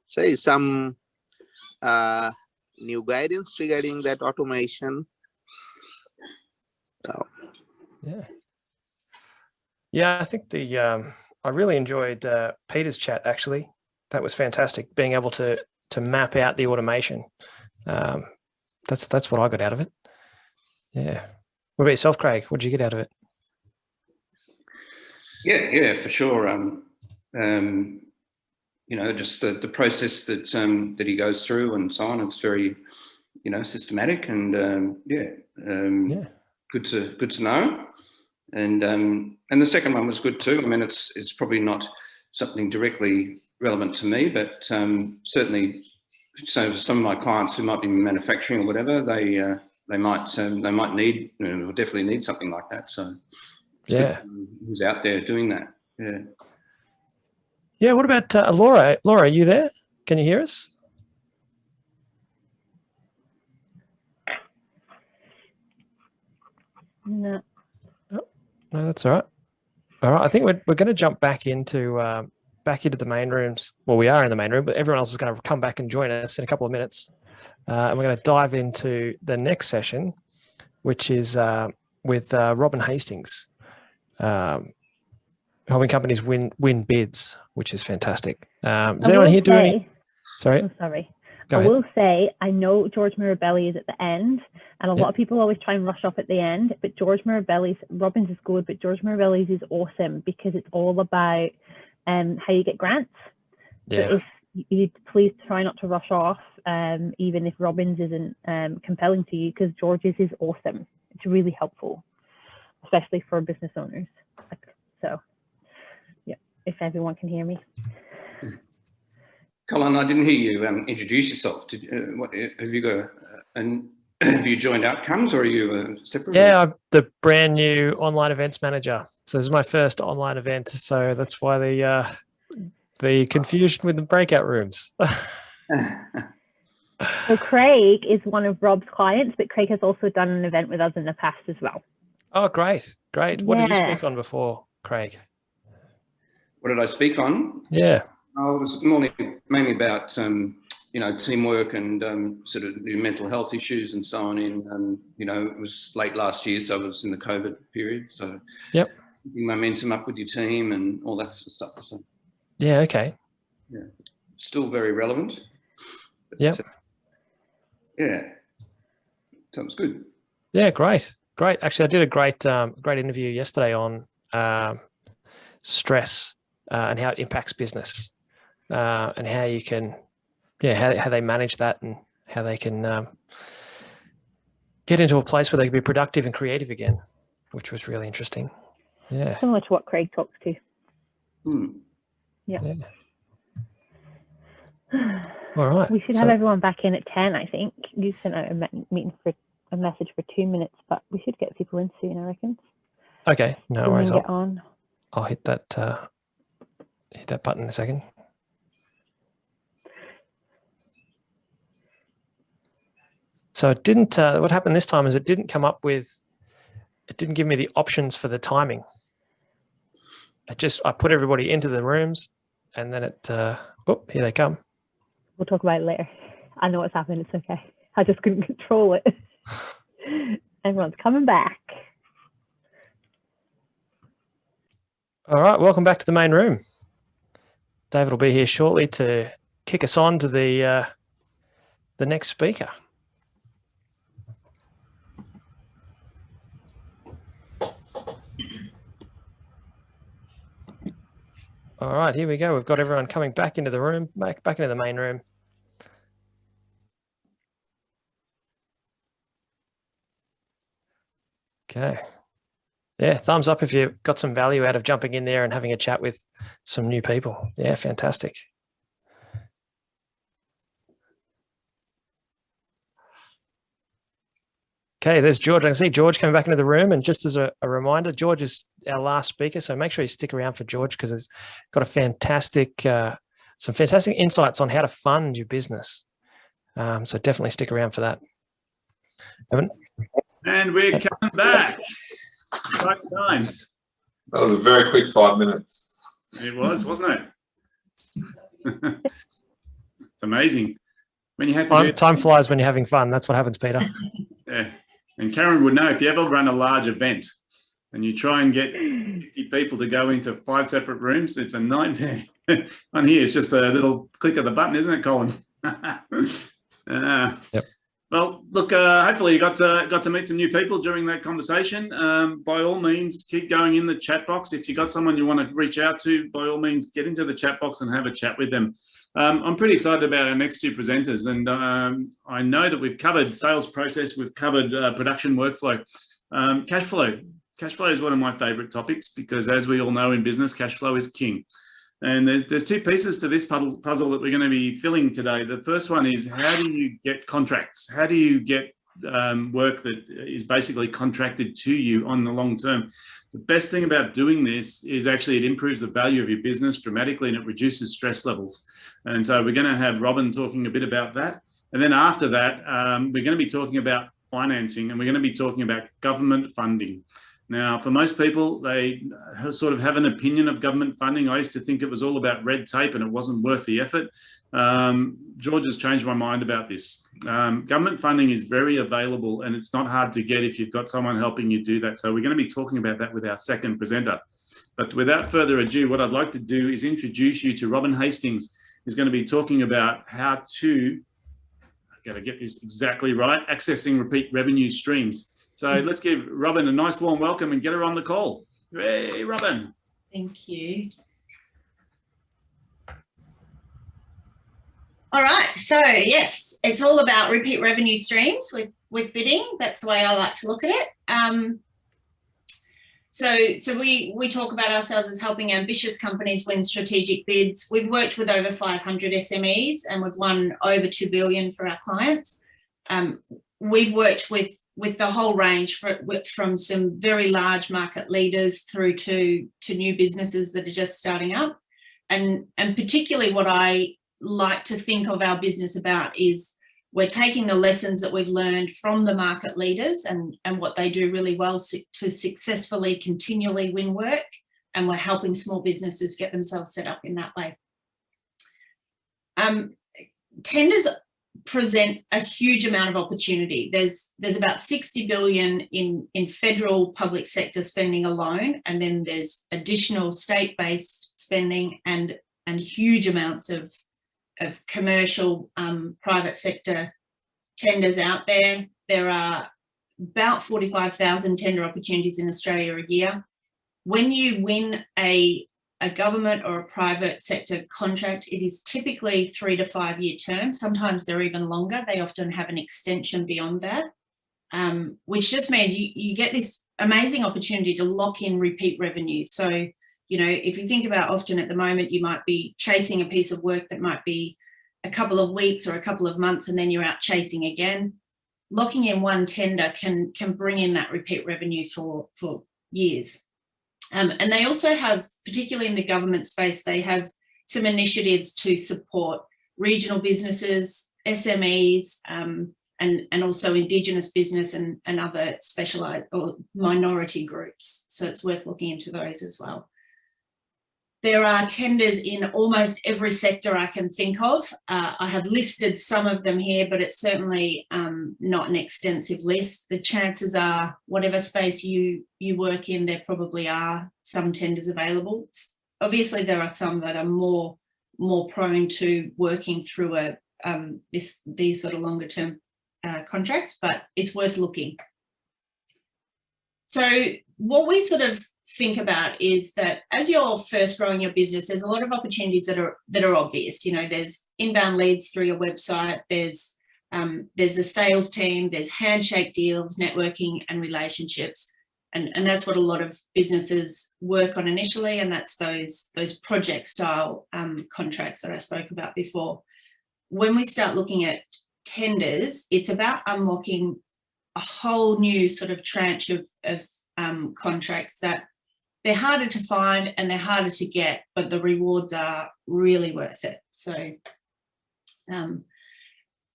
So some new guidance regarding that automation. So. Yeah, I think I really enjoyed Peter's chat actually. That was fantastic. Being able to map out the automation. That's what I got out of it. Yeah. What about yourself, Craig? What did you get out of it? Yeah, for sure. You know, just the process that he goes through and so on. It's very, you know, systematic and good to know. And the second one was good too. I mean, it's probably not something directly relevant to me, but certainly, so for some of my clients who might be manufacturing or whatever, they might need, you know, definitely need something like that. So. Yeah, who's out there doing that? Yeah. Yeah. What about Laura? Laura, are you there? Can you hear us? No. Oh, no, that's all right. All right. I think we're going to jump back into the main rooms. Well, we are in the main room, but everyone else is going to come back and join us in a couple of minutes, and we're going to dive into the next session, which is with Robin Hastings. Helping companies win bids, which is fantastic. Is anyone here doing any? Sorry. I'm sorry. Go I ahead. will say, I know George Mirabelli is at the end, and a lot of people always try and rush off at the end, but George Mirabelli's, Robin's is good, but George Mirabelli's is awesome because it's all about how you get grants. Yeah. So if you please try not to rush off, even if Robin's isn't compelling to you, because George's is awesome. It's really helpful, especially for business owners. So, yeah, if everyone can hear me. Colin, I didn't hear you introduce yourself. Have you got have you joined Outcomes or are you separate? Yeah, I'm the brand new online events manager. So this is my first online event. So that's why the confusion with the breakout rooms. So Craig is one of Rob's clients, but Craig has also done an event with us in the past as well. Oh, great. What did you speak on before, Craig? What did I speak on? Yeah. Oh, it was mainly about you know, teamwork and sort of mental health issues and so on. In you know, it was late last year, so it was in the COVID period. So Yep. keeping momentum up with your team and all that sort of stuff. So Yeah. Okay. yeah, still very relevant. But, yep. Yeah, so it was good. Yeah. Great. Actually, I did a great interview yesterday on stress and how it impacts business and how you can, how they manage that and how they can get into a place where they can be productive and creative again, which was really interesting. Yeah. Similar to what Craig talks to. Hmm. Yeah. All right. We should have everyone back in at 10, I think. You sent out a message for 2 minutes, but we should get people in soon, I reckon. Okay, no worries. Get on. I'll hit that button in a second. So it didn't, what happened this time is it didn't come up with, it didn't give me the options for the timing. I put everybody into the rooms and then it, oh, here they come. We'll talk about it later. I know what's happened, it's okay. I just couldn't control it. Everyone's coming back. All right, welcome back to the main room. David will be here shortly to kick us on to the next speaker. All right, here we go. We've got everyone coming back into the room, back into the main room. Okay. Yeah, thumbs up if you got some value out of jumping in there and having a chat with some new people. Yeah, fantastic. Okay, there's George. I can see George coming back into the room. And just as a reminder, George is our last speaker. So make sure you stick around for George because he's got a fantastic, some fantastic insights on how to fund your business. So definitely stick around for that. Evan? And we're coming back. Right times. That was a very quick 5 minutes. It was, wasn't it? It's amazing. When you have to time flies when you're having fun. That's what happens, Peter. Yeah. And Karen would know if you ever run a large event and you try and get 50 people to go into 5 separate rooms, it's a nightmare. On here, it's just a little click of the button, isn't it, Colin? Yep. Well, look, hopefully you got to meet some new people during that conversation. By all means, keep going in the chat box. If you got someone you want to reach out to, by all means, get into the chat box and have a chat with them. I'm pretty excited about our next 2 presenters, and I know that we've covered sales process, we've covered production workflow, cash flow. Cash flow is one of my favorite topics because, as we all know in business, cash flow is king. And there's 2 pieces to this puzzle that we're going to be filling today. The first one is, how do you get contracts? How do you get work that is basically contracted to you on the long term? The best thing about doing this is actually it improves the value of your business dramatically and it reduces stress levels. And so we're going to have Robin talking a bit about that. And then after that, we're going to be talking about financing, and we're going to be talking about government funding. Now, for most people, they sort of have an opinion of government funding. I used to think it was all about red tape and it wasn't worth the effort. George has changed my mind about this. Government funding is very available and it's not hard to get if you've got someone helping you do that. So we're going to be talking about that with our second presenter. But without further ado, what I'd like to do is introduce you to Robin Hastings, who's going to be talking about how to, I've got to get this exactly right, accessing repeat revenue streams. So let's give Robin a nice warm welcome and get her on the call. Hey, Robin. Thank you. All right, so yes, it's all about repeat revenue streams with bidding. That's the way I like to look at it. So we talk about ourselves as helping ambitious companies win strategic bids. We've worked with over 500 SMEs and we've won over 2 billion for our clients. We've worked with the whole range from some very large market leaders through to new businesses that are just starting up. And particularly what I like to think of our business about is we're taking the lessons that we've learned from the market leaders and what they do really well to successfully continually win work, and we're helping small businesses get themselves set up in that way. Tenders present a huge amount of opportunity. There's about 60 billion in federal public sector spending alone, and then there's additional state-based spending and huge amounts of commercial private sector tenders out there. There are about 45,000 tender opportunities in Australia a year. When you win a government or a private sector contract, it is typically 3 to 5 year term. Sometimes they're even longer. They often have an extension beyond that, which just means you get this amazing opportunity to lock in repeat revenue. So, you know, if you think about often at the moment, you might be chasing a piece of work that might be a couple of weeks or a couple of months, and then you're out chasing again. Locking in one tender can bring in that repeat revenue for years. And they also have, particularly in the government space, they have some initiatives to support regional businesses, SMEs, and also Indigenous business and other specialised or minority groups. So it's worth looking into those as well. There are tenders in almost every sector I can think of. I have listed some of them here, but it's certainly not an extensive list. The chances are, whatever space you work in, there probably are some tenders available. Obviously, there are some that are more prone to working through these sort of longer term contracts, but it's worth looking. So what we sort of think about is that as you're first growing your business, there's a lot of opportunities that are obvious. You know, there's inbound leads through your website, there's a sales team, there's handshake deals, networking and relationships. And that's what a lot of businesses work on initially, and that's those project style contracts that I spoke about before. When we start looking at tenders, it's about unlocking a whole new sort of tranche of contracts that they're harder to find and they're harder to get, but the rewards are really worth it. So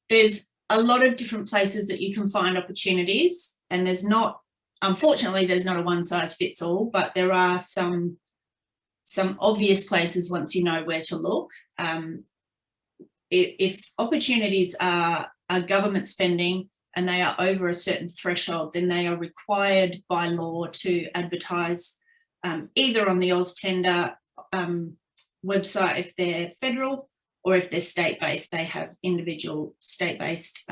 there's a lot of different places that you can find opportunities, and unfortunately, there's not a one size fits all, but there are some obvious places once you know where to look. If opportunities are government spending and they are over a certain threshold, then they are required by law to advertise either on the AusTender website if they're federal, or if they're state-based, they have individual state-based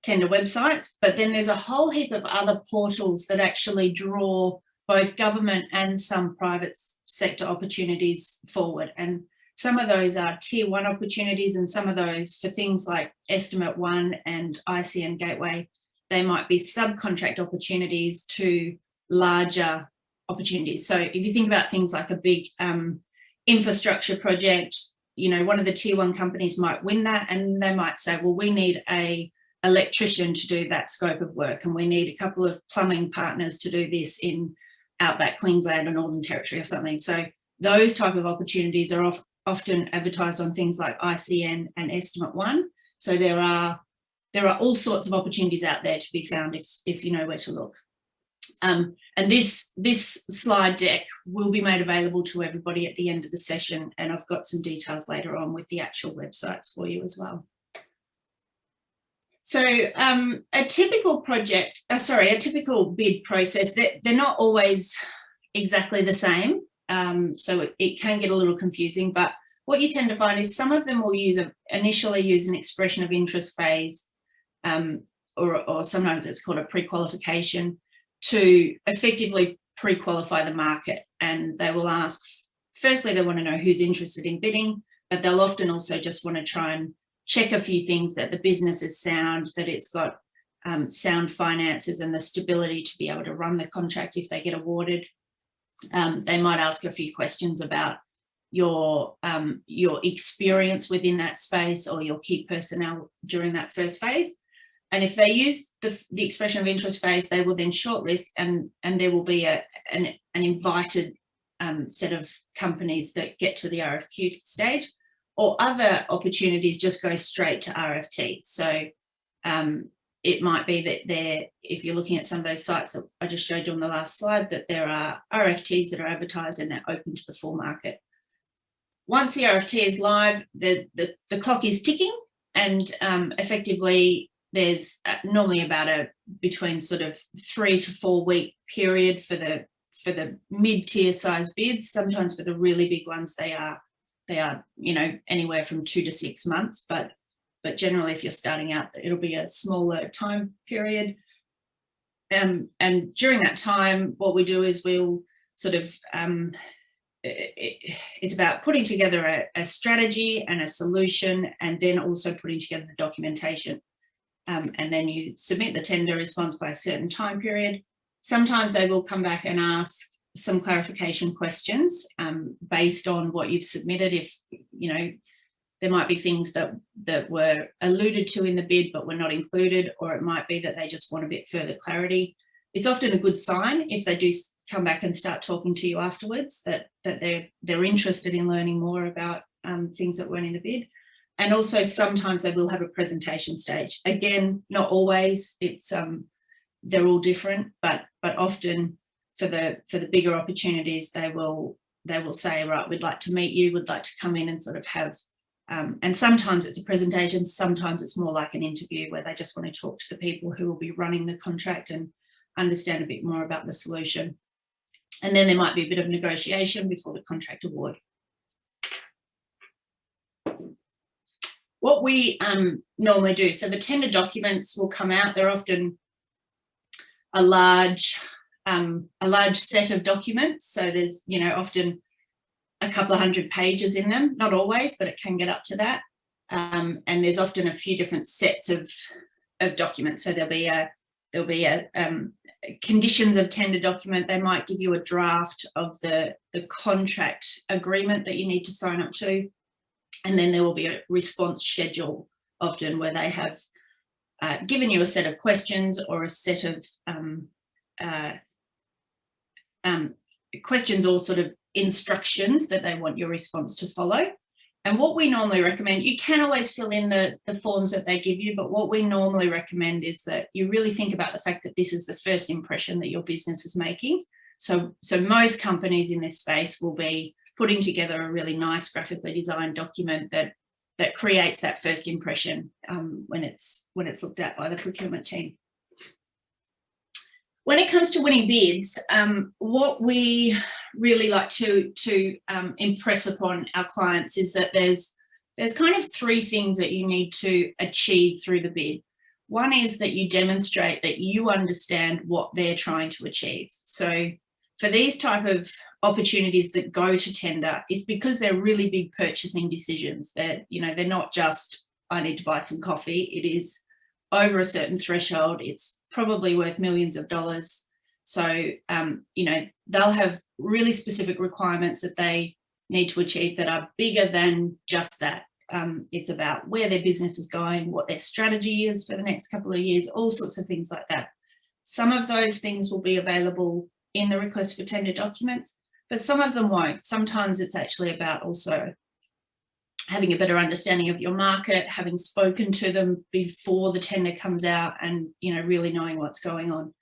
tender websites. But then there's a whole heap of other portals that actually draw both government and some private sector opportunities forward. And some of those are tier 1 opportunities, and some of those for things like Estimate 1 and ICN Gateway, they might be subcontract opportunities to larger opportunities. So if you think about things like a big infrastructure project, you know, one of the tier 1 companies might win that, and they might say, well, we need an electrician to do that scope of work, and we need a couple of plumbing partners to do this in outback Queensland or Northern Territory or something. So those type of opportunities are often advertised on things like ICN and Estimate 1. So there are all sorts of opportunities out there to be found if you know where to look. And this slide deck will be made available to everybody at the end of the session, and I've got some details later on with the actual websites for you as well. So a typical bid process, they're not always exactly the same. So it can get a little confusing, but what you tend to find is some of them will initially use an expression of interest phase, or sometimes it's called a pre-qualification, to effectively pre-qualify the market. And they will ask, firstly, they want to know who's interested in bidding, but they'll often also just want to try and check a few things, that the business is sound, that it's got sound finances and the stability to be able to run the contract if they get awarded. They might ask a few questions about your experience within that space or your key personnel during that first phase. And if they use the expression of interest phase, they will then shortlist, and there will be an invited set of companies that get to the RFQ stage, or other opportunities just go straight to RFT. So it might be that if you're looking at some of those sites that I just showed you on the last slide, that there are RFTs that are advertised and they're open to the full market. Once the RFT is live, the clock is ticking, and effectively there's normally about between sort of 3 to 4 week period for the mid-tier size bids. Sometimes for the really big ones, they are anywhere from 2 to 6 months, but generally if you're starting out, it'll be a smaller time period. And during that time, what we do is we'll sort of, it's about putting together a strategy and a solution, and then also putting together the documentation. And then you submit the tender response by a certain time period. Sometimes they will come back and ask some clarification questions based on what you've submitted. If, there might be things that were alluded to in the bid but were not included, or it might be that they just want a bit further clarity. It's often a good sign if they do come back and start talking to you afterwards, that they're interested in learning more about things that weren't in the bid. And also sometimes they will have a presentation stage. Again, not always. It's they're all different, but often for the bigger opportunities, they will say, right, we'd like to meet you, would like to come in and sort of have, and sometimes it's a presentation, sometimes it's more like an interview where they just want to talk to the people who will be running the contract and understand a bit more about the solution. And then there might be a bit of negotiation before the contract award. What we normally do, so the tender documents will come out. They're often a large set of documents. So there's, often a couple of hundred pages in them, not always, but it can get up to that. And there's often a few different sets of documents. So there'll be a conditions of tender document. They might give you a draft of the contract agreement that you need to sign up to. And then there will be a response schedule often where they have given you a set of questions or a set of questions or sort of instructions that they want your response to follow. And what we normally recommend, you can always fill in the forms that they give you, but what we normally recommend is that you really think about the fact that this is the first impression that your business is making. So most companies in this space will be putting together a really nice graphically designed document that creates that first impression when it's looked at by the procurement team. When it comes to winning bids, what we really like to impress upon our clients is that there's kind of three things that you need to achieve through the bid. One is that you demonstrate that you understand what they're trying to achieve. So for these type of opportunities that go to tender, it's because they're really big purchasing decisions. They're not just, I need to buy some coffee. It is over a certain threshold. It's probably worth millions of dollars. So, they'll have really specific requirements that they need to achieve that are bigger than just that. It's about where their business is going, what their strategy is for the next couple of years, all sorts of things like that. Some of those things will be available in the request for tender documents, but some of them won't. Sometimes it's actually about also having a better understanding of your market, having spoken to them before the tender comes out and, really knowing what's going on.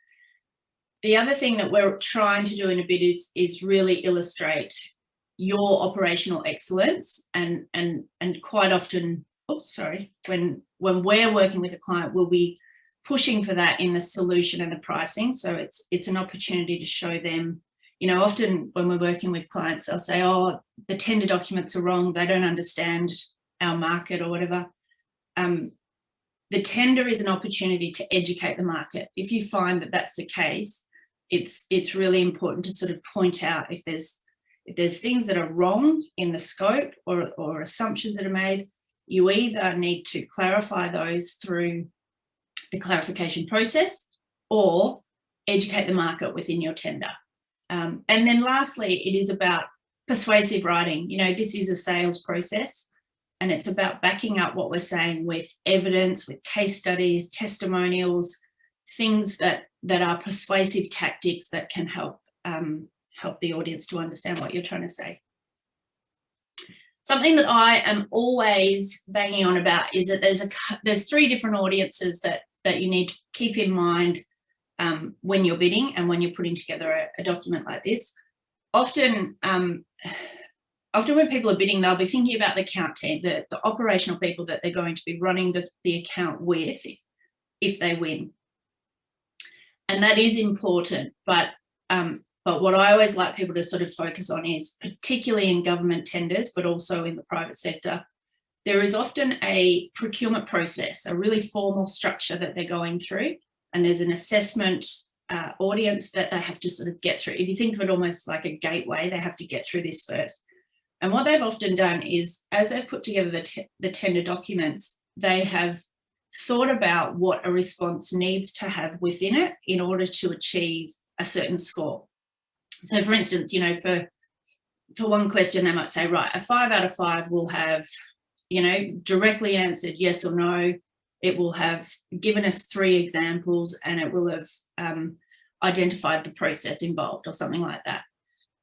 The other thing that we're trying to do in a bid is really illustrate your operational excellence and quite often, when we're working with a client, we'll be pushing for that in the solution and the pricing. So it's an opportunity to show them, often when we're working with clients, they'll say, oh, the tender documents are wrong. They don't understand our market or whatever. The tender is an opportunity to educate the market. If you find that that's the case, it's really important to sort of point out if there's things that are wrong in the scope or assumptions that are made. You either need to clarify those through the clarification process or educate the market within your tender. And then lastly, it is about persuasive writing. This is a sales process and it's about backing up what we're saying with evidence, with case studies, testimonials, things that are persuasive tactics that can help the audience to understand what you're trying to say. Something that I am always banging on about is that there's three different audiences that you need to keep in mind when you're bidding and when you're putting together a document like this. Often when people are bidding, they'll be thinking about the account team, the operational people that they're going to be running the account with if they win. And that is important, but what I always like people to sort of focus on is, particularly in government tenders, but also in the private sector, there is often a procurement process, a really formal structure that they're going through, and there's an assessment audience that they have to sort of get through. If you think of it almost like a gateway, they have to get through this first. And what they've often done is, as they've put together the tender documents, they have thought about what a response needs to have within it in order to achieve a certain score. So for instance, for one question, they might say, right, a 5 out of 5 will have you know, directly answered yes or no. It will have given us 3 examples, and it will have identified the process involved or something like that.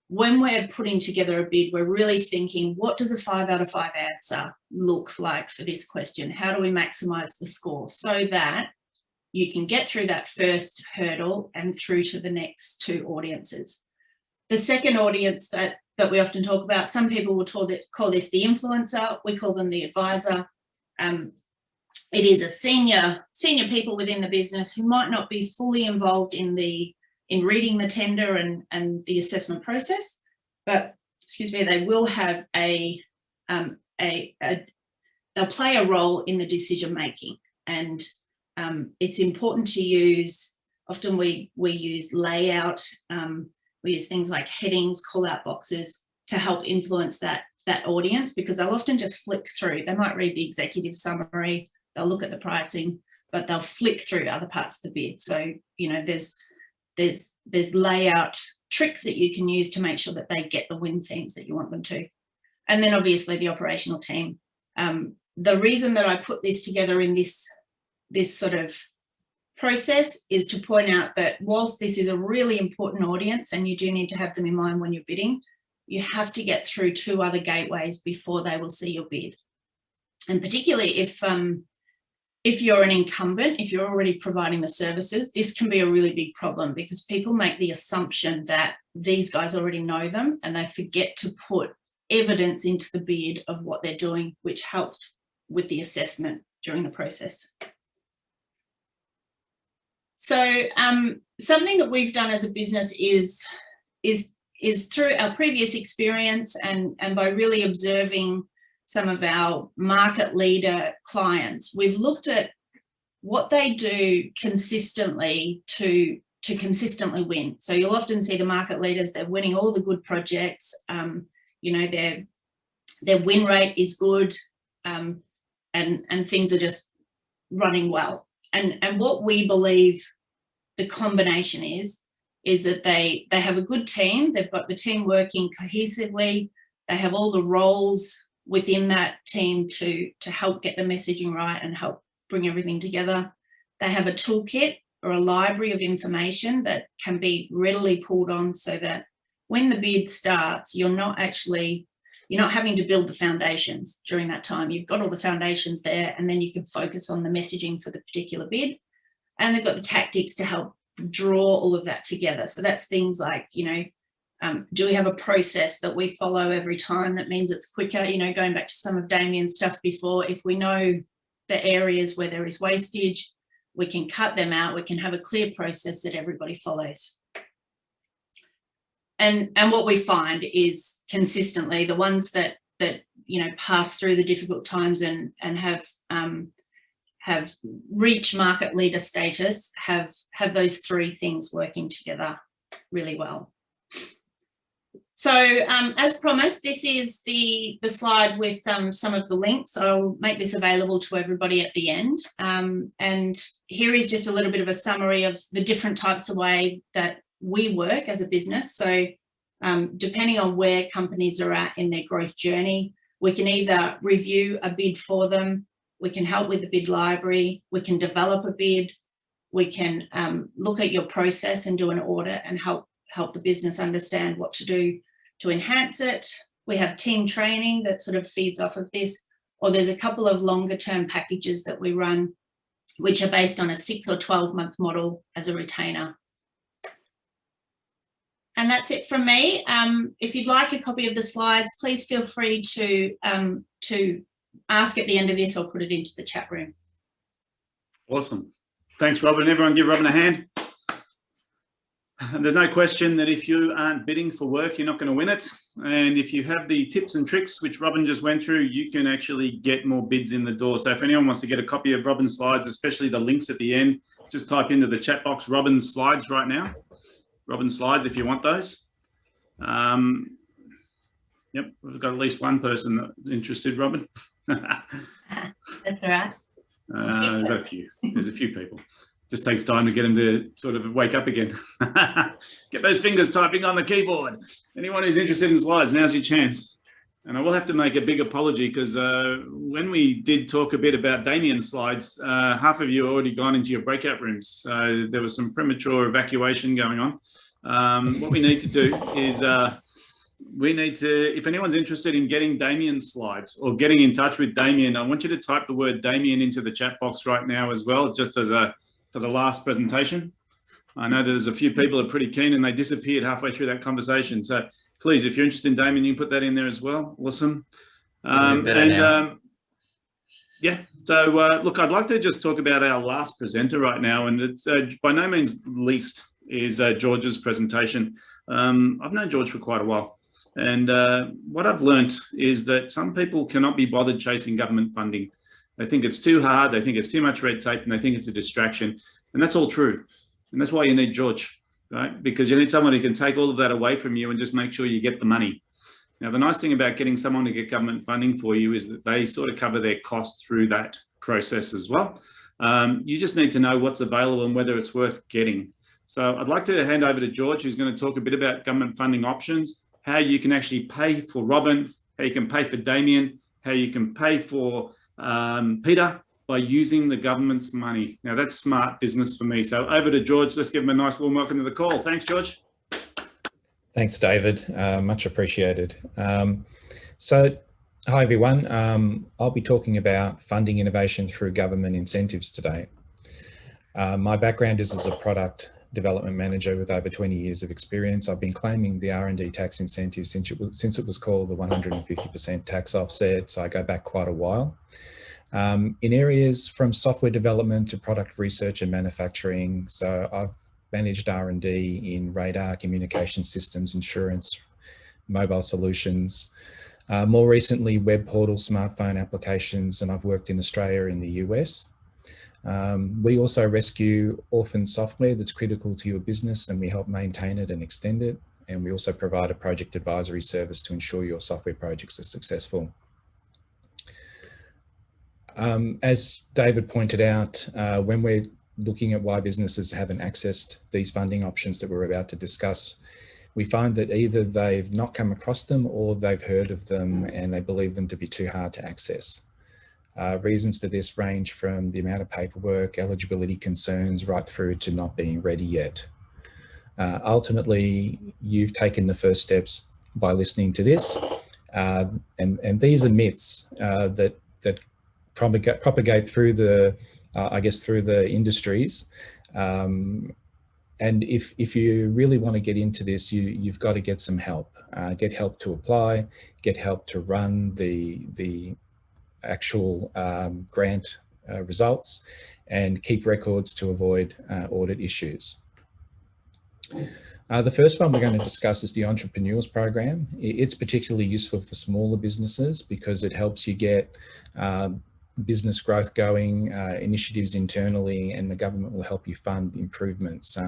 When we're putting together a bid, we're really thinking, what does a 5 out of 5 answer look like for this question? How do we maximize the score so that you can get through that first hurdle and through to the next 2 audiences? The second audience that we often talk about, some people will call this the influencer. We call them the advisor. It is a senior people within the business who might not be fully involved in reading the tender and the assessment process, but excuse me, they will have they'll play a role in the decision making. And it's important to use, often we use layout, we use things like headings, call out boxes to help influence that audience, because they'll often just flick through. They might read the executive summary, they'll look at the pricing, but they'll flick through other parts of the bid. So, you know, there's layout tricks that you can use to make sure that they get the win themes that you want them to. And then obviously the operational team. The reason that I put this together in this sort of process is to point out that whilst this is a really important audience and you do need to have them in mind when you're bidding, you have to get through 2 other gateways before they will see your bid. And particularly if you're an incumbent, if you're already providing the services, this can be a really big problem, because people make the assumption that these guys already know them and they forget to put evidence into the bid of what they're doing, which helps with the assessment during the process. So something that we've done as a business is through our previous experience and by really observing some of our market leader clients, we've looked at what they do consistently to consistently win. So you'll often see the market leaders, they're winning all the good projects, you know, their win rate is good, and things are just running well. And what we believe the combination is that they have a good team, they've got the team working cohesively, they have all the roles within that team to help get the messaging right and help bring everything together. They have a toolkit or a library of information that can be readily pulled on, so that when the bid starts, you're not having to build the foundations during that time. You've got all the foundations there, and then you can focus on the messaging for the particular bid. And they've got the tactics to help draw all of that together. So that's things like, you know, do we have a process that we follow every time that means it's quicker? You know, going back to some of Damien's stuff before, if we know the areas where there is wastage, we can cut them out. We can have a clear process that everybody follows. And what we find is consistently the ones that you know, pass through the difficult times and have reached market leader status have those 3 things working together really well. So as promised, this is the slide with some of the links. I'll make this available to everybody at the end. And here is just a little bit of a summary of the different types of way that we work as a business. So depending on where companies are at in their growth journey, we can either review a bid for them, we can help with the bid library, we can develop a bid, we can look at your process and do an audit and help the business understand what to do to enhance it. We have team training that sort of feeds off of this, or there's a couple of longer term packages that we run, which are based on a 6 or 12-month model as a retainer. And that's it from me. If you'd like a copy of the slides, please feel free to ask at the end of this or put it into the chat room. Awesome. Thanks, Robin. Everyone give Robin a hand. And there's no question that if you aren't bidding for work, you're not going to win it. And if you have the tips and tricks, which Robin just went through, you can actually get more bids in the door. So if anyone wants to get a copy of Robin's slides, especially the links at the end, just type into the chat box Robin's slides right now. Robin's slides if you want those. Yep, we've got at least one person that's interested, Robin. That's all right. There's got a few. There's a few people. Just takes time to get them to sort of wake up again. Get those fingers typing on the keyboard. Anyone who's interested in slides, now's your chance. And I will have to make a big apology because when we did talk a bit about Damien's slides, half of you have already gone into your breakout rooms. So there was some premature evacuation going on. What we need to do is we need to, if anyone's interested in getting Damien's slides or getting in touch with Damien, I want you to type the word Damien into the chat box right now as well, just as for the last presentation. I know there's a few people are pretty keen and they disappeared halfway through that conversation. So please, if you're interested in Damien, you can put that in there as well. Awesome. Yeah, so look, I'd like to just talk about our last presenter right now, and it's by no means least is George's presentation. I've known George for quite a while, and what I've learnt is that some people cannot be bothered chasing government funding. They think it's too hard, they think it's too much red tape, and they think it's a distraction, and that's all true. And that's why you need George, right? Because you need someone who can take all of that away from you and just make sure you get the money. Now, the nice thing about getting someone to get government funding for you is that they sort of cover their costs through that process as well. You just need to know what's available and whether it's worth getting. So I'd like to hand over to George, who's going to talk a bit about government funding options, how you can actually pay for Robin, how you can pay for Damien, how you can pay for Peter, by using the government's money. Now that's smart business for me. So over to George. Let's give him a nice warm welcome to the call. Thanks, George. Thanks, David. Much appreciated. So hi, everyone. I'll be talking about funding innovation through government incentives today. My background is as a product development manager with over 20 years of experience. I've been claiming the R&D tax incentive since it was called the 150% tax offset. So I go back quite a while. In areas from software development to product research and manufacturing. So I've managed R&D in radar, communication systems, insurance, mobile solutions, more recently web portal, smartphone applications, and I've worked in Australia and the US. We also rescue orphan software that's critical to your business, and we help maintain it and extend it. And we also provide a project advisory service to ensure your software projects are successful. As David pointed out, when we're looking at why businesses haven't accessed these funding options that we're about to discuss, we find that either they've not come across them or they've heard of them and they believe them to be too hard to access. Reasons for this range from the amount of paperwork, eligibility concerns, right through to not being ready yet. Ultimately, you've taken the first steps by listening to this, and these are myths that propagate through the, through the industries. And if you really want to get into this, you've got to get some help. Get help to apply, get help to run the actual grant results, and keep records to avoid audit issues. The first one we're going to discuss is the Entrepreneurs Program. It's particularly useful for smaller businesses because it helps you get business growth going, initiatives internally, and the government will help you fund improvements.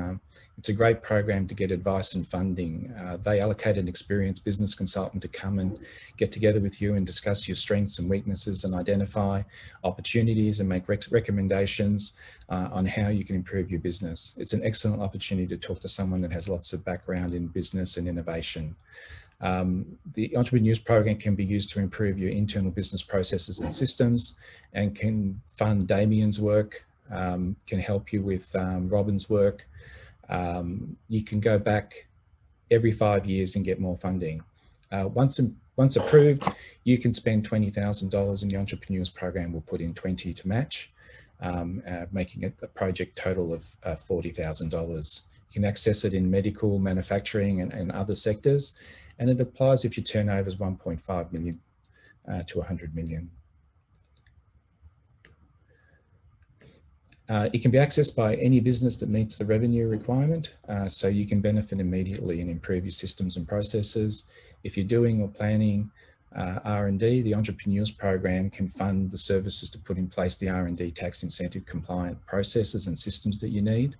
It's a great program to get advice and funding. They allocate an experienced business consultant to come and get together with you and discuss your strengths and weaknesses and identify opportunities and make recommendations on how you can improve your business. It's an excellent opportunity to talk to someone that has lots of background in business and innovation. The Entrepreneurs Program can be used to improve your internal business processes and systems, and can fund Damien's work, can help you with Robin's work. You can go back every 5 years and get more funding. Once approved, you can spend $20,000 and the Entrepreneurs Program will put in 20 to match, making it a project total of $40,000. You can access it in medical, manufacturing, and other sectors. And it applies if your turnover is 1.5 million to 100 million. It can be accessed by any business that meets the revenue requirement, so you can benefit immediately and improve your systems and processes. If you're doing or planning R&D, the Entrepreneurs Program can fund the services to put in place the R&D tax incentive compliant processes and systems that you need.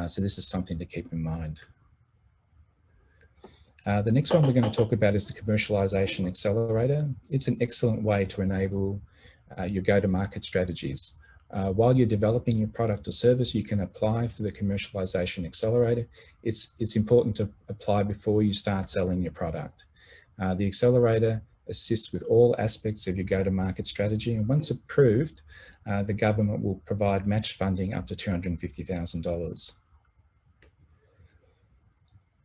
So this is something to keep in mind. The next one we're going to talk about is the Commercialization Accelerator. It's an excellent way to enable your go-to-market strategies. While you're developing your product or service, you can apply for the Commercialization Accelerator. It's important to apply before you start selling your product. The accelerator assists with all aspects of your go-to-market strategy. And once approved, the government will provide matched funding up to $250,000.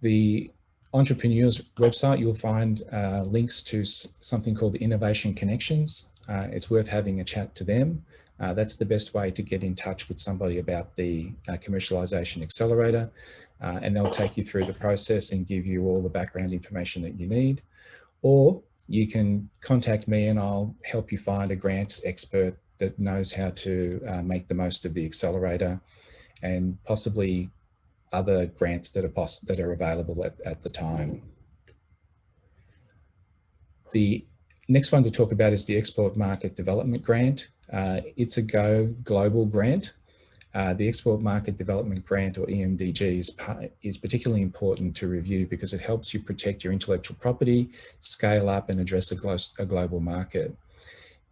The Entrepreneurs website, you'll find links to something called the Innovation Connections. It's worth having a chat to them. That's the best way to get in touch with somebody about the Commercialization Accelerator, and they'll take you through the process and give you all the background information that you need. Or you can contact me and I'll help you find a grants expert that knows how to make the most of the accelerator and possibly other grants that are available at the time. The next one to talk about is the Export Market Development Grant. It's a Go Global grant. The Export Market Development Grant, or EMDG, is particularly important to review because it helps you protect your intellectual property, scale up and address a global market.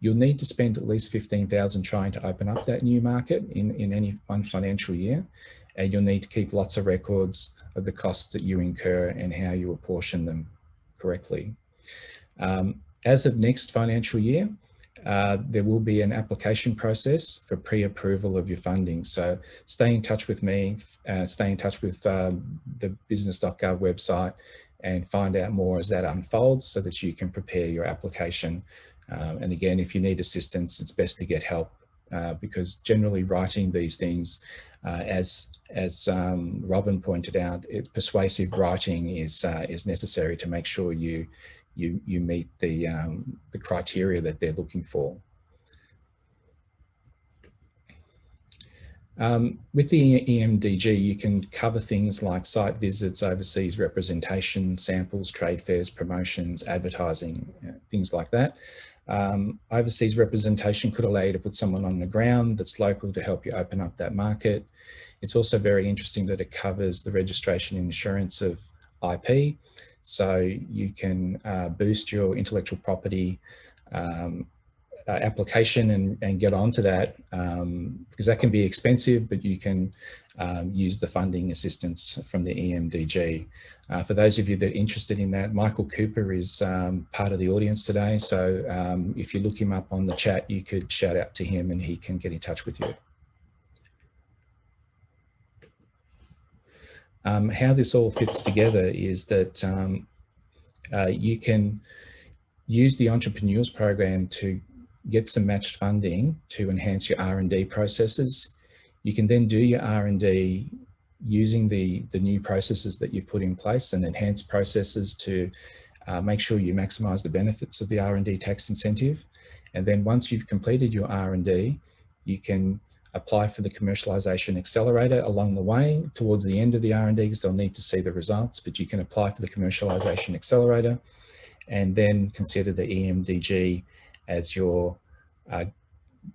You'll need to spend at least $15,000 trying to open up that new market in any one financial year. And you'll need to keep lots of records of the costs that you incur and how you apportion them correctly. As of next financial year, there will be an application process for pre-approval of your funding. So stay in touch with me, stay in touch with the business.gov website and find out more as that unfolds so that you can prepare your application. And again, if you need assistance, it's best to get help because generally writing these things, as Robin pointed out, persuasive writing is necessary to make sure you meet the criteria that they're looking for. With the EMDG, you can cover things like site visits, overseas representation, samples, trade fairs, promotions, advertising, things like that. Overseas representation could allow you to put someone on the ground that's local to help you open up that market. It's also very interesting that it covers the registration and insurance of IP. So you can boost your intellectual property application and get onto that because that can be expensive, but you can use the funding assistance from the EMDG. For those of you that are interested in that, Michael Cooper is part of the audience today. So if you look him up on the chat, you could shout out to him and he can get in touch with you. How this all fits together is that you can use the Entrepreneurs program to get some matched funding to enhance your R&D processes. You can then do your R&D using the new processes that you've put in place and enhanced processes to make sure you maximize the benefits of the R&D tax incentive. And then once you've completed your R&D, you can apply for the Commercialization Accelerator along the way towards the end of the R&D because they'll need to see the results, but you can apply for the Commercialization Accelerator and then consider the EMDG as your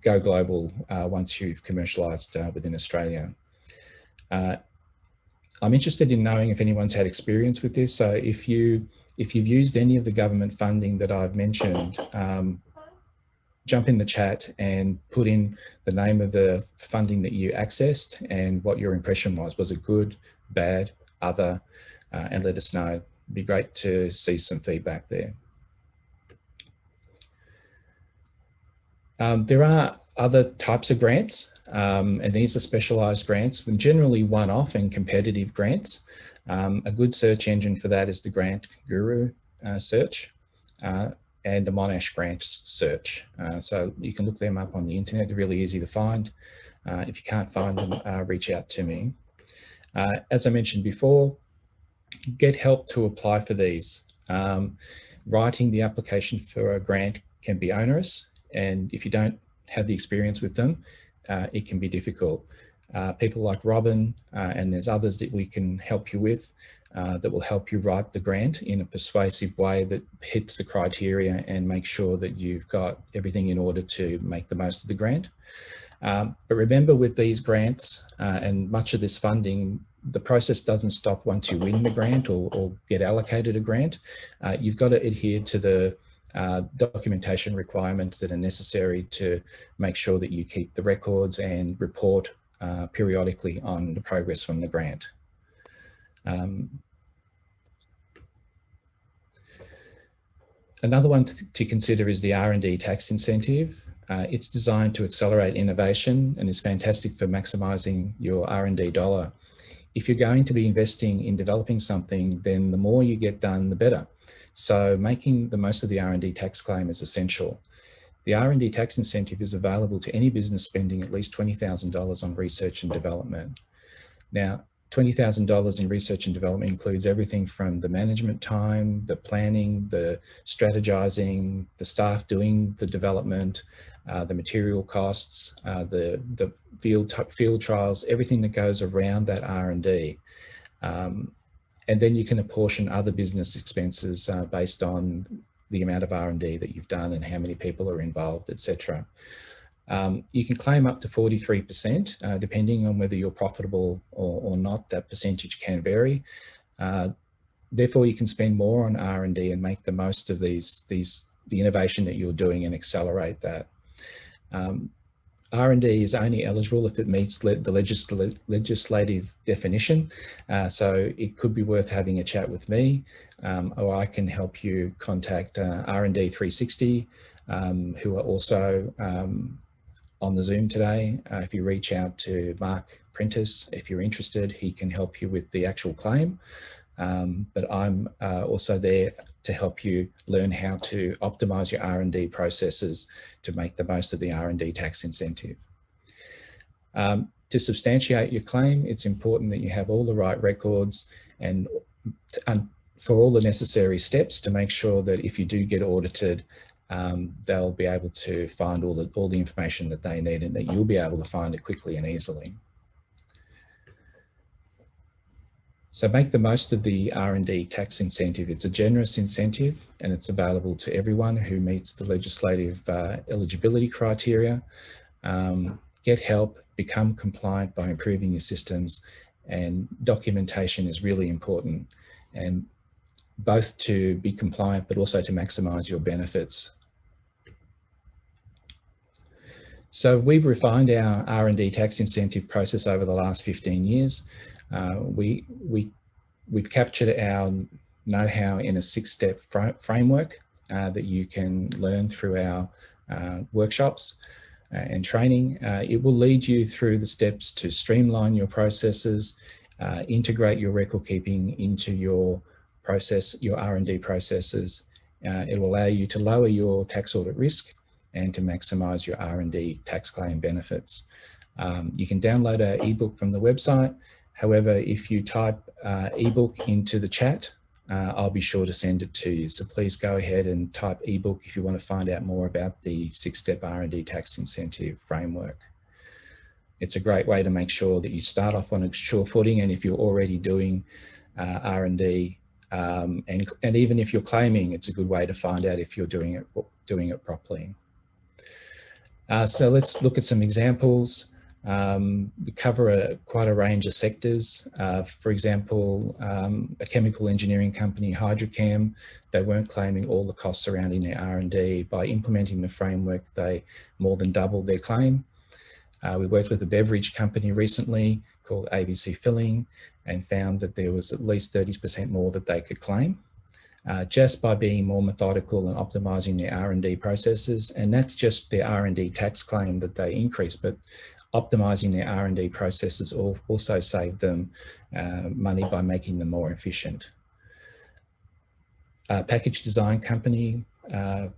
go global once you've commercialized within Australia. I'm interested in knowing if anyone's had experience with this. So if you've used any of the government funding that I've mentioned, jump in the chat and put in the name of the funding that you accessed and what your impression was. Was it good, bad, other, and let us know. It'd be great to see some feedback there. There are other types of grants, and these are specialized grants, and generally one-off and competitive grants. A good search engine for that is the Grant Guru search and the Monash Grant search. So you can look them up on the internet. They're really easy to find. If you can't find them, reach out to me. As I mentioned before, get help to apply for these. Writing the application for a grant can be onerous, and if you don't have the experience with them, it can be difficult. People like Robin, and there's others that we can help you with, that will help you write the grant in a persuasive way that hits the criteria and make sure that you've got everything in order to make the most of the grant. But remember, with these grants and much of this funding, the process doesn't stop once you win the grant or get allocated a grant. You've got to adhere to the documentation requirements that are necessary to make sure that you keep the records and report periodically on the progress from the grant. Another one to consider is the R&D tax incentive. It's designed to accelerate innovation and is fantastic for maximizing your R&D dollar. If you're going to be investing in developing something, then the more you get done, the better. So making the most of the R&D tax claim is essential. The R&D tax incentive is available to any business spending at least $20,000 on research and development. Now, $20,000 in research and development includes everything from the management time, the planning, the strategizing, the staff doing the development, the material costs, the field trials, everything that goes around that R&D. And then you can apportion other business expenses based on the amount of R&D that you've done and how many people are involved, etc. You can claim up to 43%, depending on whether you're profitable or not. That percentage can vary. Therefore, you can spend more on R&D and make the most of the innovation that you're doing and accelerate that. R&D is only eligible if it meets the legislative definition. So it could be worth having a chat with me, or I can help you contact R&D 360, who are also on the Zoom today. If you reach out to Mark Prentice, if you're interested, he can help you with the actual claim. But I'm also there to help you learn how to optimize your R&D processes to make the most of the R&D tax incentive. To substantiate your claim, it's important that you have all the right records and for all the necessary steps to make sure that if you do get audited, they'll be able to find all the information that they need and that you'll be able to find it quickly and easily. So make the most of the R&D tax incentive. It's a generous incentive and it's available to everyone who meets the legislative eligibility criteria. Get help, become compliant by improving your systems, and documentation is really important, and both to be compliant but also to maximize your benefits. So we've refined our R&D tax incentive process over the last 15 years. We've captured our know-how in a 6-step framework that you can learn through our workshops and training. It will lead you through the steps to streamline your processes, integrate your record keeping into your process, your R&D processes. It will allow you to lower your tax audit risk and to maximize your R&D tax claim benefits. You can download an ebook from the website. However, if you type ebook into the chat, I'll be sure to send it to you. So please go ahead and type ebook if you want to find out more about the 6-step R&D tax incentive framework. It's a great way to make sure that you start off on a sure footing, and if you're already doing R&D, and even if you're claiming, it's a good way to find out if you're doing it properly. So let's look at some examples. We cover quite a range of sectors. For example, a chemical engineering company, Hydrochem, they weren't claiming all the costs surrounding their R&D. By implementing the framework, they more than doubled their claim. We worked with a beverage company recently called ABC Filling and found that there was at least 30% more that they could claim. Just by being more methodical and optimizing their R&D processes. And that's just their R&D tax claim that they increased, but optimizing their R&D processes also saved them money by making them more efficient. A package design company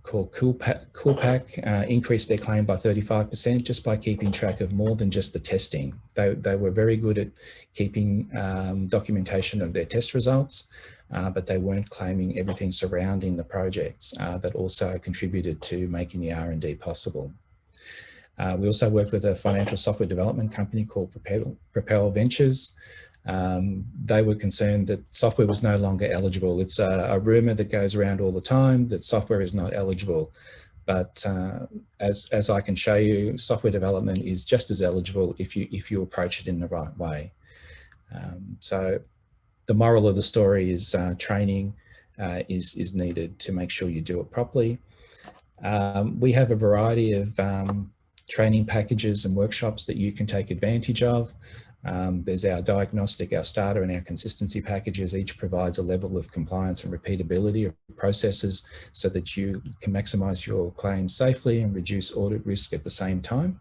called Coolpack increased their claim by 35% just by keeping track of more than just the testing. They were very good at keeping documentation of their test results, but they weren't claiming everything surrounding the projects that also contributed to making the R&D possible. We also worked with a financial software development company called Propel Ventures. They were concerned that software was no longer eligible. It's a rumor that goes around all the time that software is not eligible. But as I can show you, software development is just as eligible if you approach it in the right way. So the moral of the story is training is needed to make sure you do it properly. We have a variety of training packages and workshops that you can take advantage of. There's our diagnostic, our starter, and our consistency packages. Each provides a level of compliance and repeatability of processes so that you can maximize your claims safely and reduce audit risk at the same time.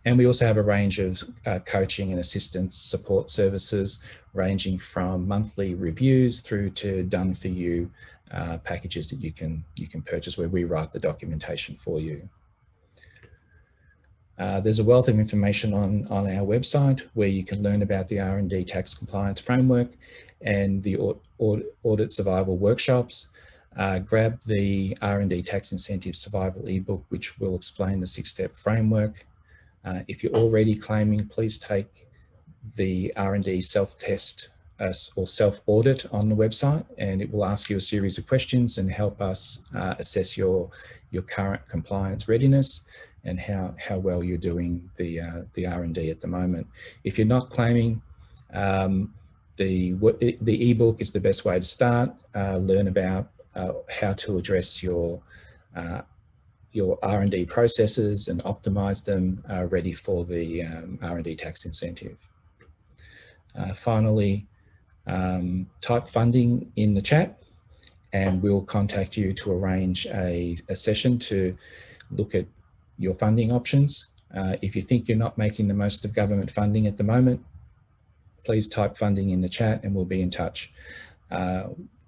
And we also have a range of coaching and assistance support services, ranging from monthly reviews through to done for you packages that you can purchase, where we write the documentation for you. There's a wealth of information on our website where you can learn about the R&D tax compliance framework and the audit survival workshops. Grab the R&D tax incentive survival ebook, which will explain the 6-step framework. If you're already claiming, please take the R&D self-test or self-audit on the website, and it will ask you a series of questions and help us assess your current compliance readiness and how well you're doing the R&D at the moment. If you're not claiming, the ebook is the best way to start. Learn about how to address your R&D processes and optimize them ready for the R&D tax incentive. Finally, type funding in the chat and we'll contact you to arrange a session to look at your funding options. If you think you're not making the most of government funding at the moment, please type funding in the chat and we'll be in touch.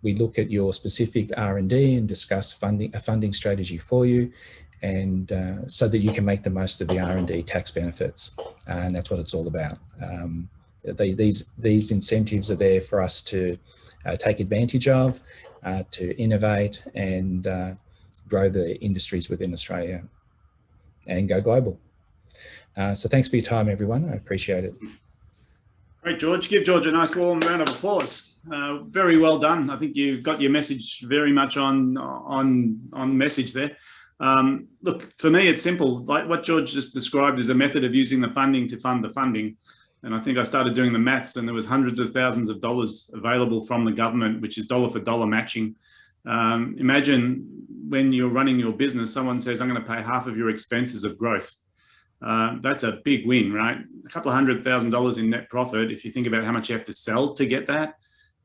We look at your specific R&D and discuss a funding strategy for you, and so that you can make the most of the R&D tax benefits. And that's what it's all about. These incentives are there for us to take advantage of, to innovate and grow the industries within Australia and go global. So thanks for your time, everyone. I appreciate it. Great, George. Give George a nice warm round of applause. Very well done. I think you got your message very much on message there. Look, for me, it's simple. Like what George just described is a method of using the funding to fund the funding. And I think I started doing the maths and there was hundreds of thousands of dollars available from the government, which is dollar for dollar matching. Imagine when you're running your business, someone says, I'm going to pay half of your expenses of growth. That's a big win, right? A couple of $100,000 in net profit. If you think about how much you have to sell to get that,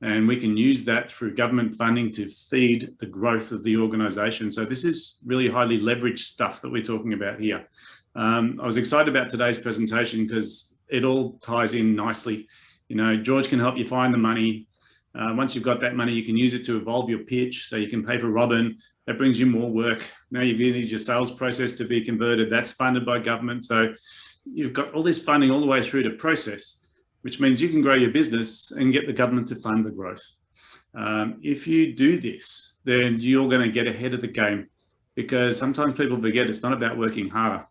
and we can use that through government funding to feed the growth of the organization. So this is really highly leveraged stuff that we're talking about here. I was excited about today's presentation because it all ties in nicely. You know, George can help you find the money. Once you've got that money, you can use it to evolve your pitch. So you can pay for Robin. That brings you more work. Now you need your sales process to be converted. That's funded by government. So you've got all this funding all the way through to process, which means you can grow your business and get the government to fund the growth. If you do this, then you're going to get ahead of the game, because sometimes people forget it's not about working harder.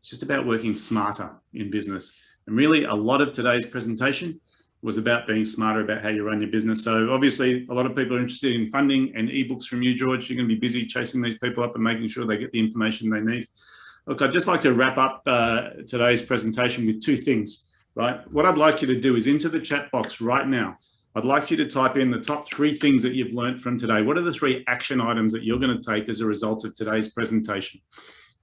It's just about working smarter in business. And really, a lot of today's presentation was about being smarter about how you run your business. So obviously, a lot of people are interested in funding and ebooks from you, George. You're going to be busy chasing these people up and making sure they get the information they need. Look, I'd just like to wrap up today's presentation with two things, right? What I'd like you to do is into the chat box right now, I'd like you to type in the top 3 things that you've learned from today. What are the 3 action items that you're going to take as a result of today's presentation?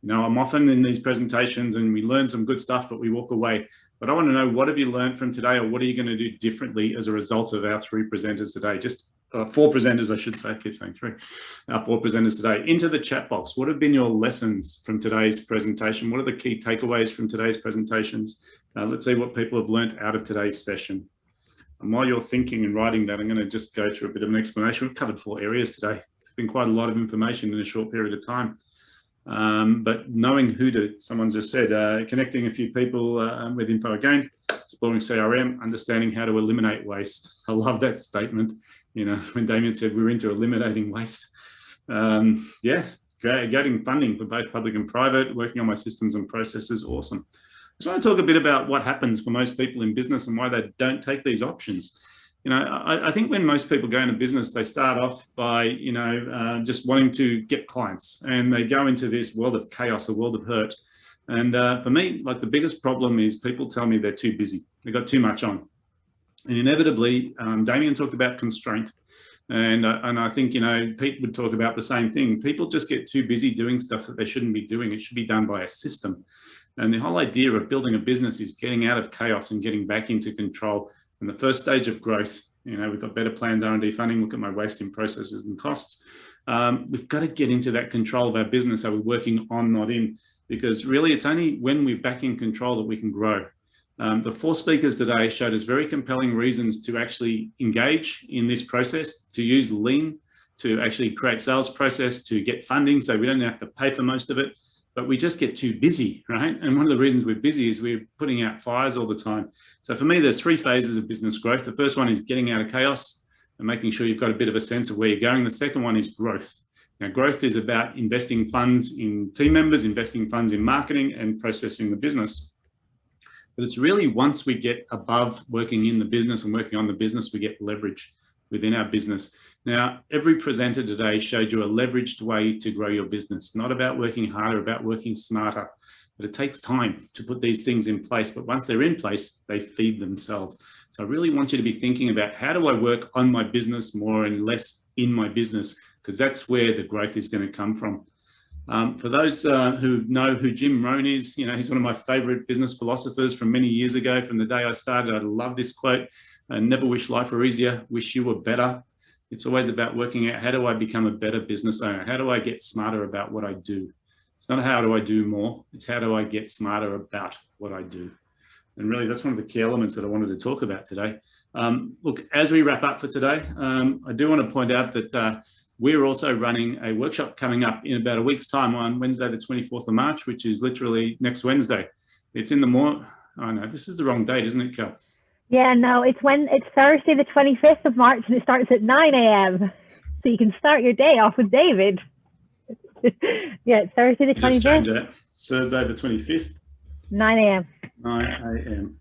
You know, I'm often in these presentations and we learn some good stuff, but we walk away. But I want to know, what have you learned from today, or what are you going to do differently as a result of our 3 presenters today? Just 4 presenters, I should say. I keep saying 3. Our 4 presenters today. Into the chat box, what have been your lessons from today's presentation? What are the key takeaways from today's presentations? Let's see what people have learned out of today's session. And while you're thinking and writing that, I'm going to just go through a bit of an explanation. We've covered 4 areas today. It's been quite a lot of information in a short period of time. But knowing who to, someone just said, connecting a few people with info again, exploring CRM, understanding how to eliminate waste. I love that statement. You know, when Damien said we're into eliminating waste. Yeah, getting funding for both public and private, working on my systems and processes, awesome. I just want to talk a bit about what happens for most people in business and why they don't take these options. You know, I think when most people go into business, they start off by, you know, just wanting to get clients, and they go into this world of chaos, a world of hurt. And for me, like, the biggest problem is people tell me they're too busy. They've got too much on. And inevitably, Damien talked about constraint. And I think, you know, Pete would talk about the same thing. People just get too busy doing stuff that they shouldn't be doing. It should be done by a system. And the whole idea of building a business is getting out of chaos and getting back into control. And the first stage of growth, you know, we've got better plans, R&D funding, look at my waste in processes and costs. We've got to get into that control of our business. Are we working on, not in? Because really it's only when we're back in control that we can grow. The 4 speakers today showed us very compelling reasons to actually engage in this process, to use lean, to actually create sales process, to get funding so we don't have to pay for most of it. But we just get too busy, right? And one of the reasons we're busy is we're putting out fires all the time. So for me, there's 3 phases of business growth. The first one is getting out of chaos and making sure you've got a bit of a sense of where you're going. The second one is growth. Now, growth is about investing funds in team members, investing funds in marketing and processing the business. But it's really once we get above working in the business and working on the business, we get leverage within our business. Now, every presenter today showed you a leveraged way to grow your business, not about working harder, about working smarter. But it takes time to put these things in place. But once they're in place, they feed themselves. So I really want you to be thinking about, how do I work on my business more and less in my business? Because that's where the growth is going to come from. For those who know who Jim Rohn is, you know, he's one of my favorite business philosophers from many years ago. From the day I started, I love this quote: never wish life were easier, wish you were better. It's always about working out, how do I become a better business owner? How do I get smarter about what I do? It's not how do I do more, it's how do I get smarter about what I do? And really, that's one of the key elements that I wanted to talk about today. Look, as we wrap up for today, I do want to point out that we're also running a workshop coming up in about a week's time on Wednesday, the 24th of March, which is literally next Wednesday. It's in the morning. Oh no, this is the wrong date, isn't it, Cal? Yeah, no, it's Thursday, the 25th of March, and it starts at 9 a.m. So you can start your day off with David. Yeah, it's Thursday, the 25th. Just change that. Thursday, the 25th. 9 a.m. 9 a.m.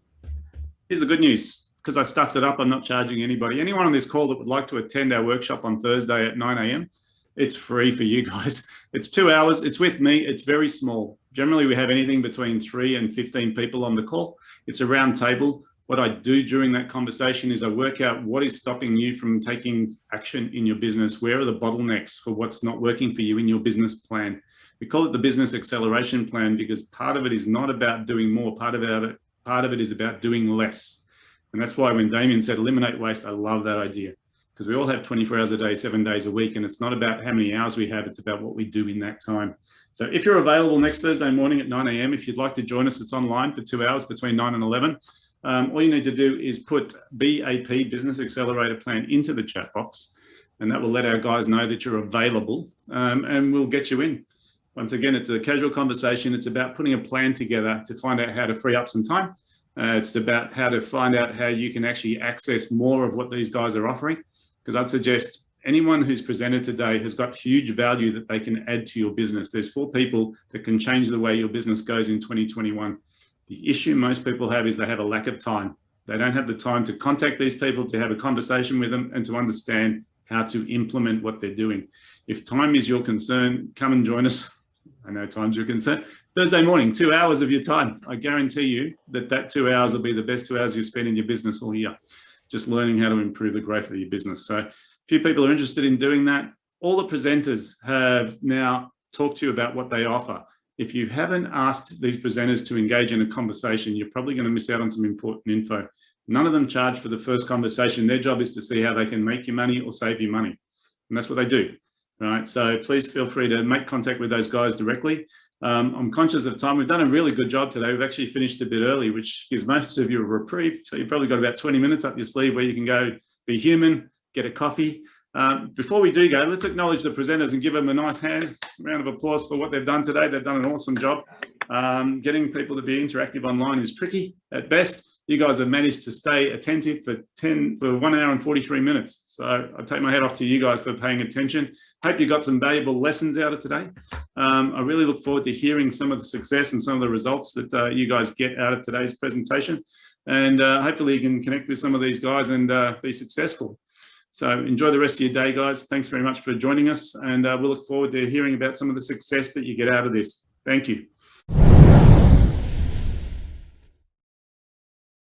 Here's the good news. Because I stuffed it up, I'm not charging anybody. Anyone on this call that would like to attend our workshop on Thursday at 9 a.m., it's free for you guys. It's 2 hours. It's with me. It's very small. Generally, we have anything between 3 and 15 people on the call. It's a round table. What I do during that conversation is I work out what is stopping you from taking action in your business. Where are the bottlenecks for what's not working for you in your business plan? We call it the Business Acceleration Plan because part of it is not about doing more. Part of it is about doing less. And that's why when Damien said eliminate waste, I love that idea, because we all have 24 hours a day, 7 days a week. And it's not about how many hours we have, it's about what we do in that time. So if you're available next Thursday morning at 9 a.m, if you'd like to join us, it's online for 2 hours between 9 and 11. All you need to do is put BAP, Business Accelerator Plan, into the chat box, and that will let our guys know that you're available, and we'll get you in. Once again, it's a casual conversation. It's about putting a plan together to find out how to free up some time. It's about how to find out how you can actually access more of what these guys are offering, because I'd suggest anyone who's presented today has got huge value that they can add to your business. There's 4 people that can change the way your business goes in 2021. The issue most people have is they have a lack of time. They don't have the time to contact these people, to have a conversation with them, and to understand how to implement what they're doing. If time is your concern, come and join us. I know time's your concern. Thursday morning, 2 hours of your time. I guarantee you that 2 hours will be the best 2 hours you spend in your business all year, just learning how to improve the growth of your business. So a few people are interested in doing that. All the presenters have now talked to you about what they offer. If you haven't asked these presenters to engage in a conversation, you're probably going to miss out on some important info. None of them charge for the first conversation. Their job is to see how they can make you money or save you money. And that's what they do, right? So please feel free to make contact with those guys directly. I'm conscious of time. We've done a really good job today. We've actually finished a bit early, which gives most of you a reprieve. So you've probably got about 20 minutes up your sleeve where you can go be human, get a coffee. Before we do go, let's acknowledge the presenters and give them a nice round of applause for what they've done today. They've done an awesome job. Getting people to be interactive online is tricky at best. You guys have managed to stay attentive for 1 hour and 43 minutes. So I take my hat off to you guys for paying attention. Hope you got some valuable lessons out of today. I really look forward to hearing some of the success and some of the results that you guys get out of today's presentation. And hopefully you can connect with some of these guys and be successful. So enjoy the rest of your day, guys. Thanks very much for joining us. And we'll look forward to hearing about some of the success that you get out of this. Thank you.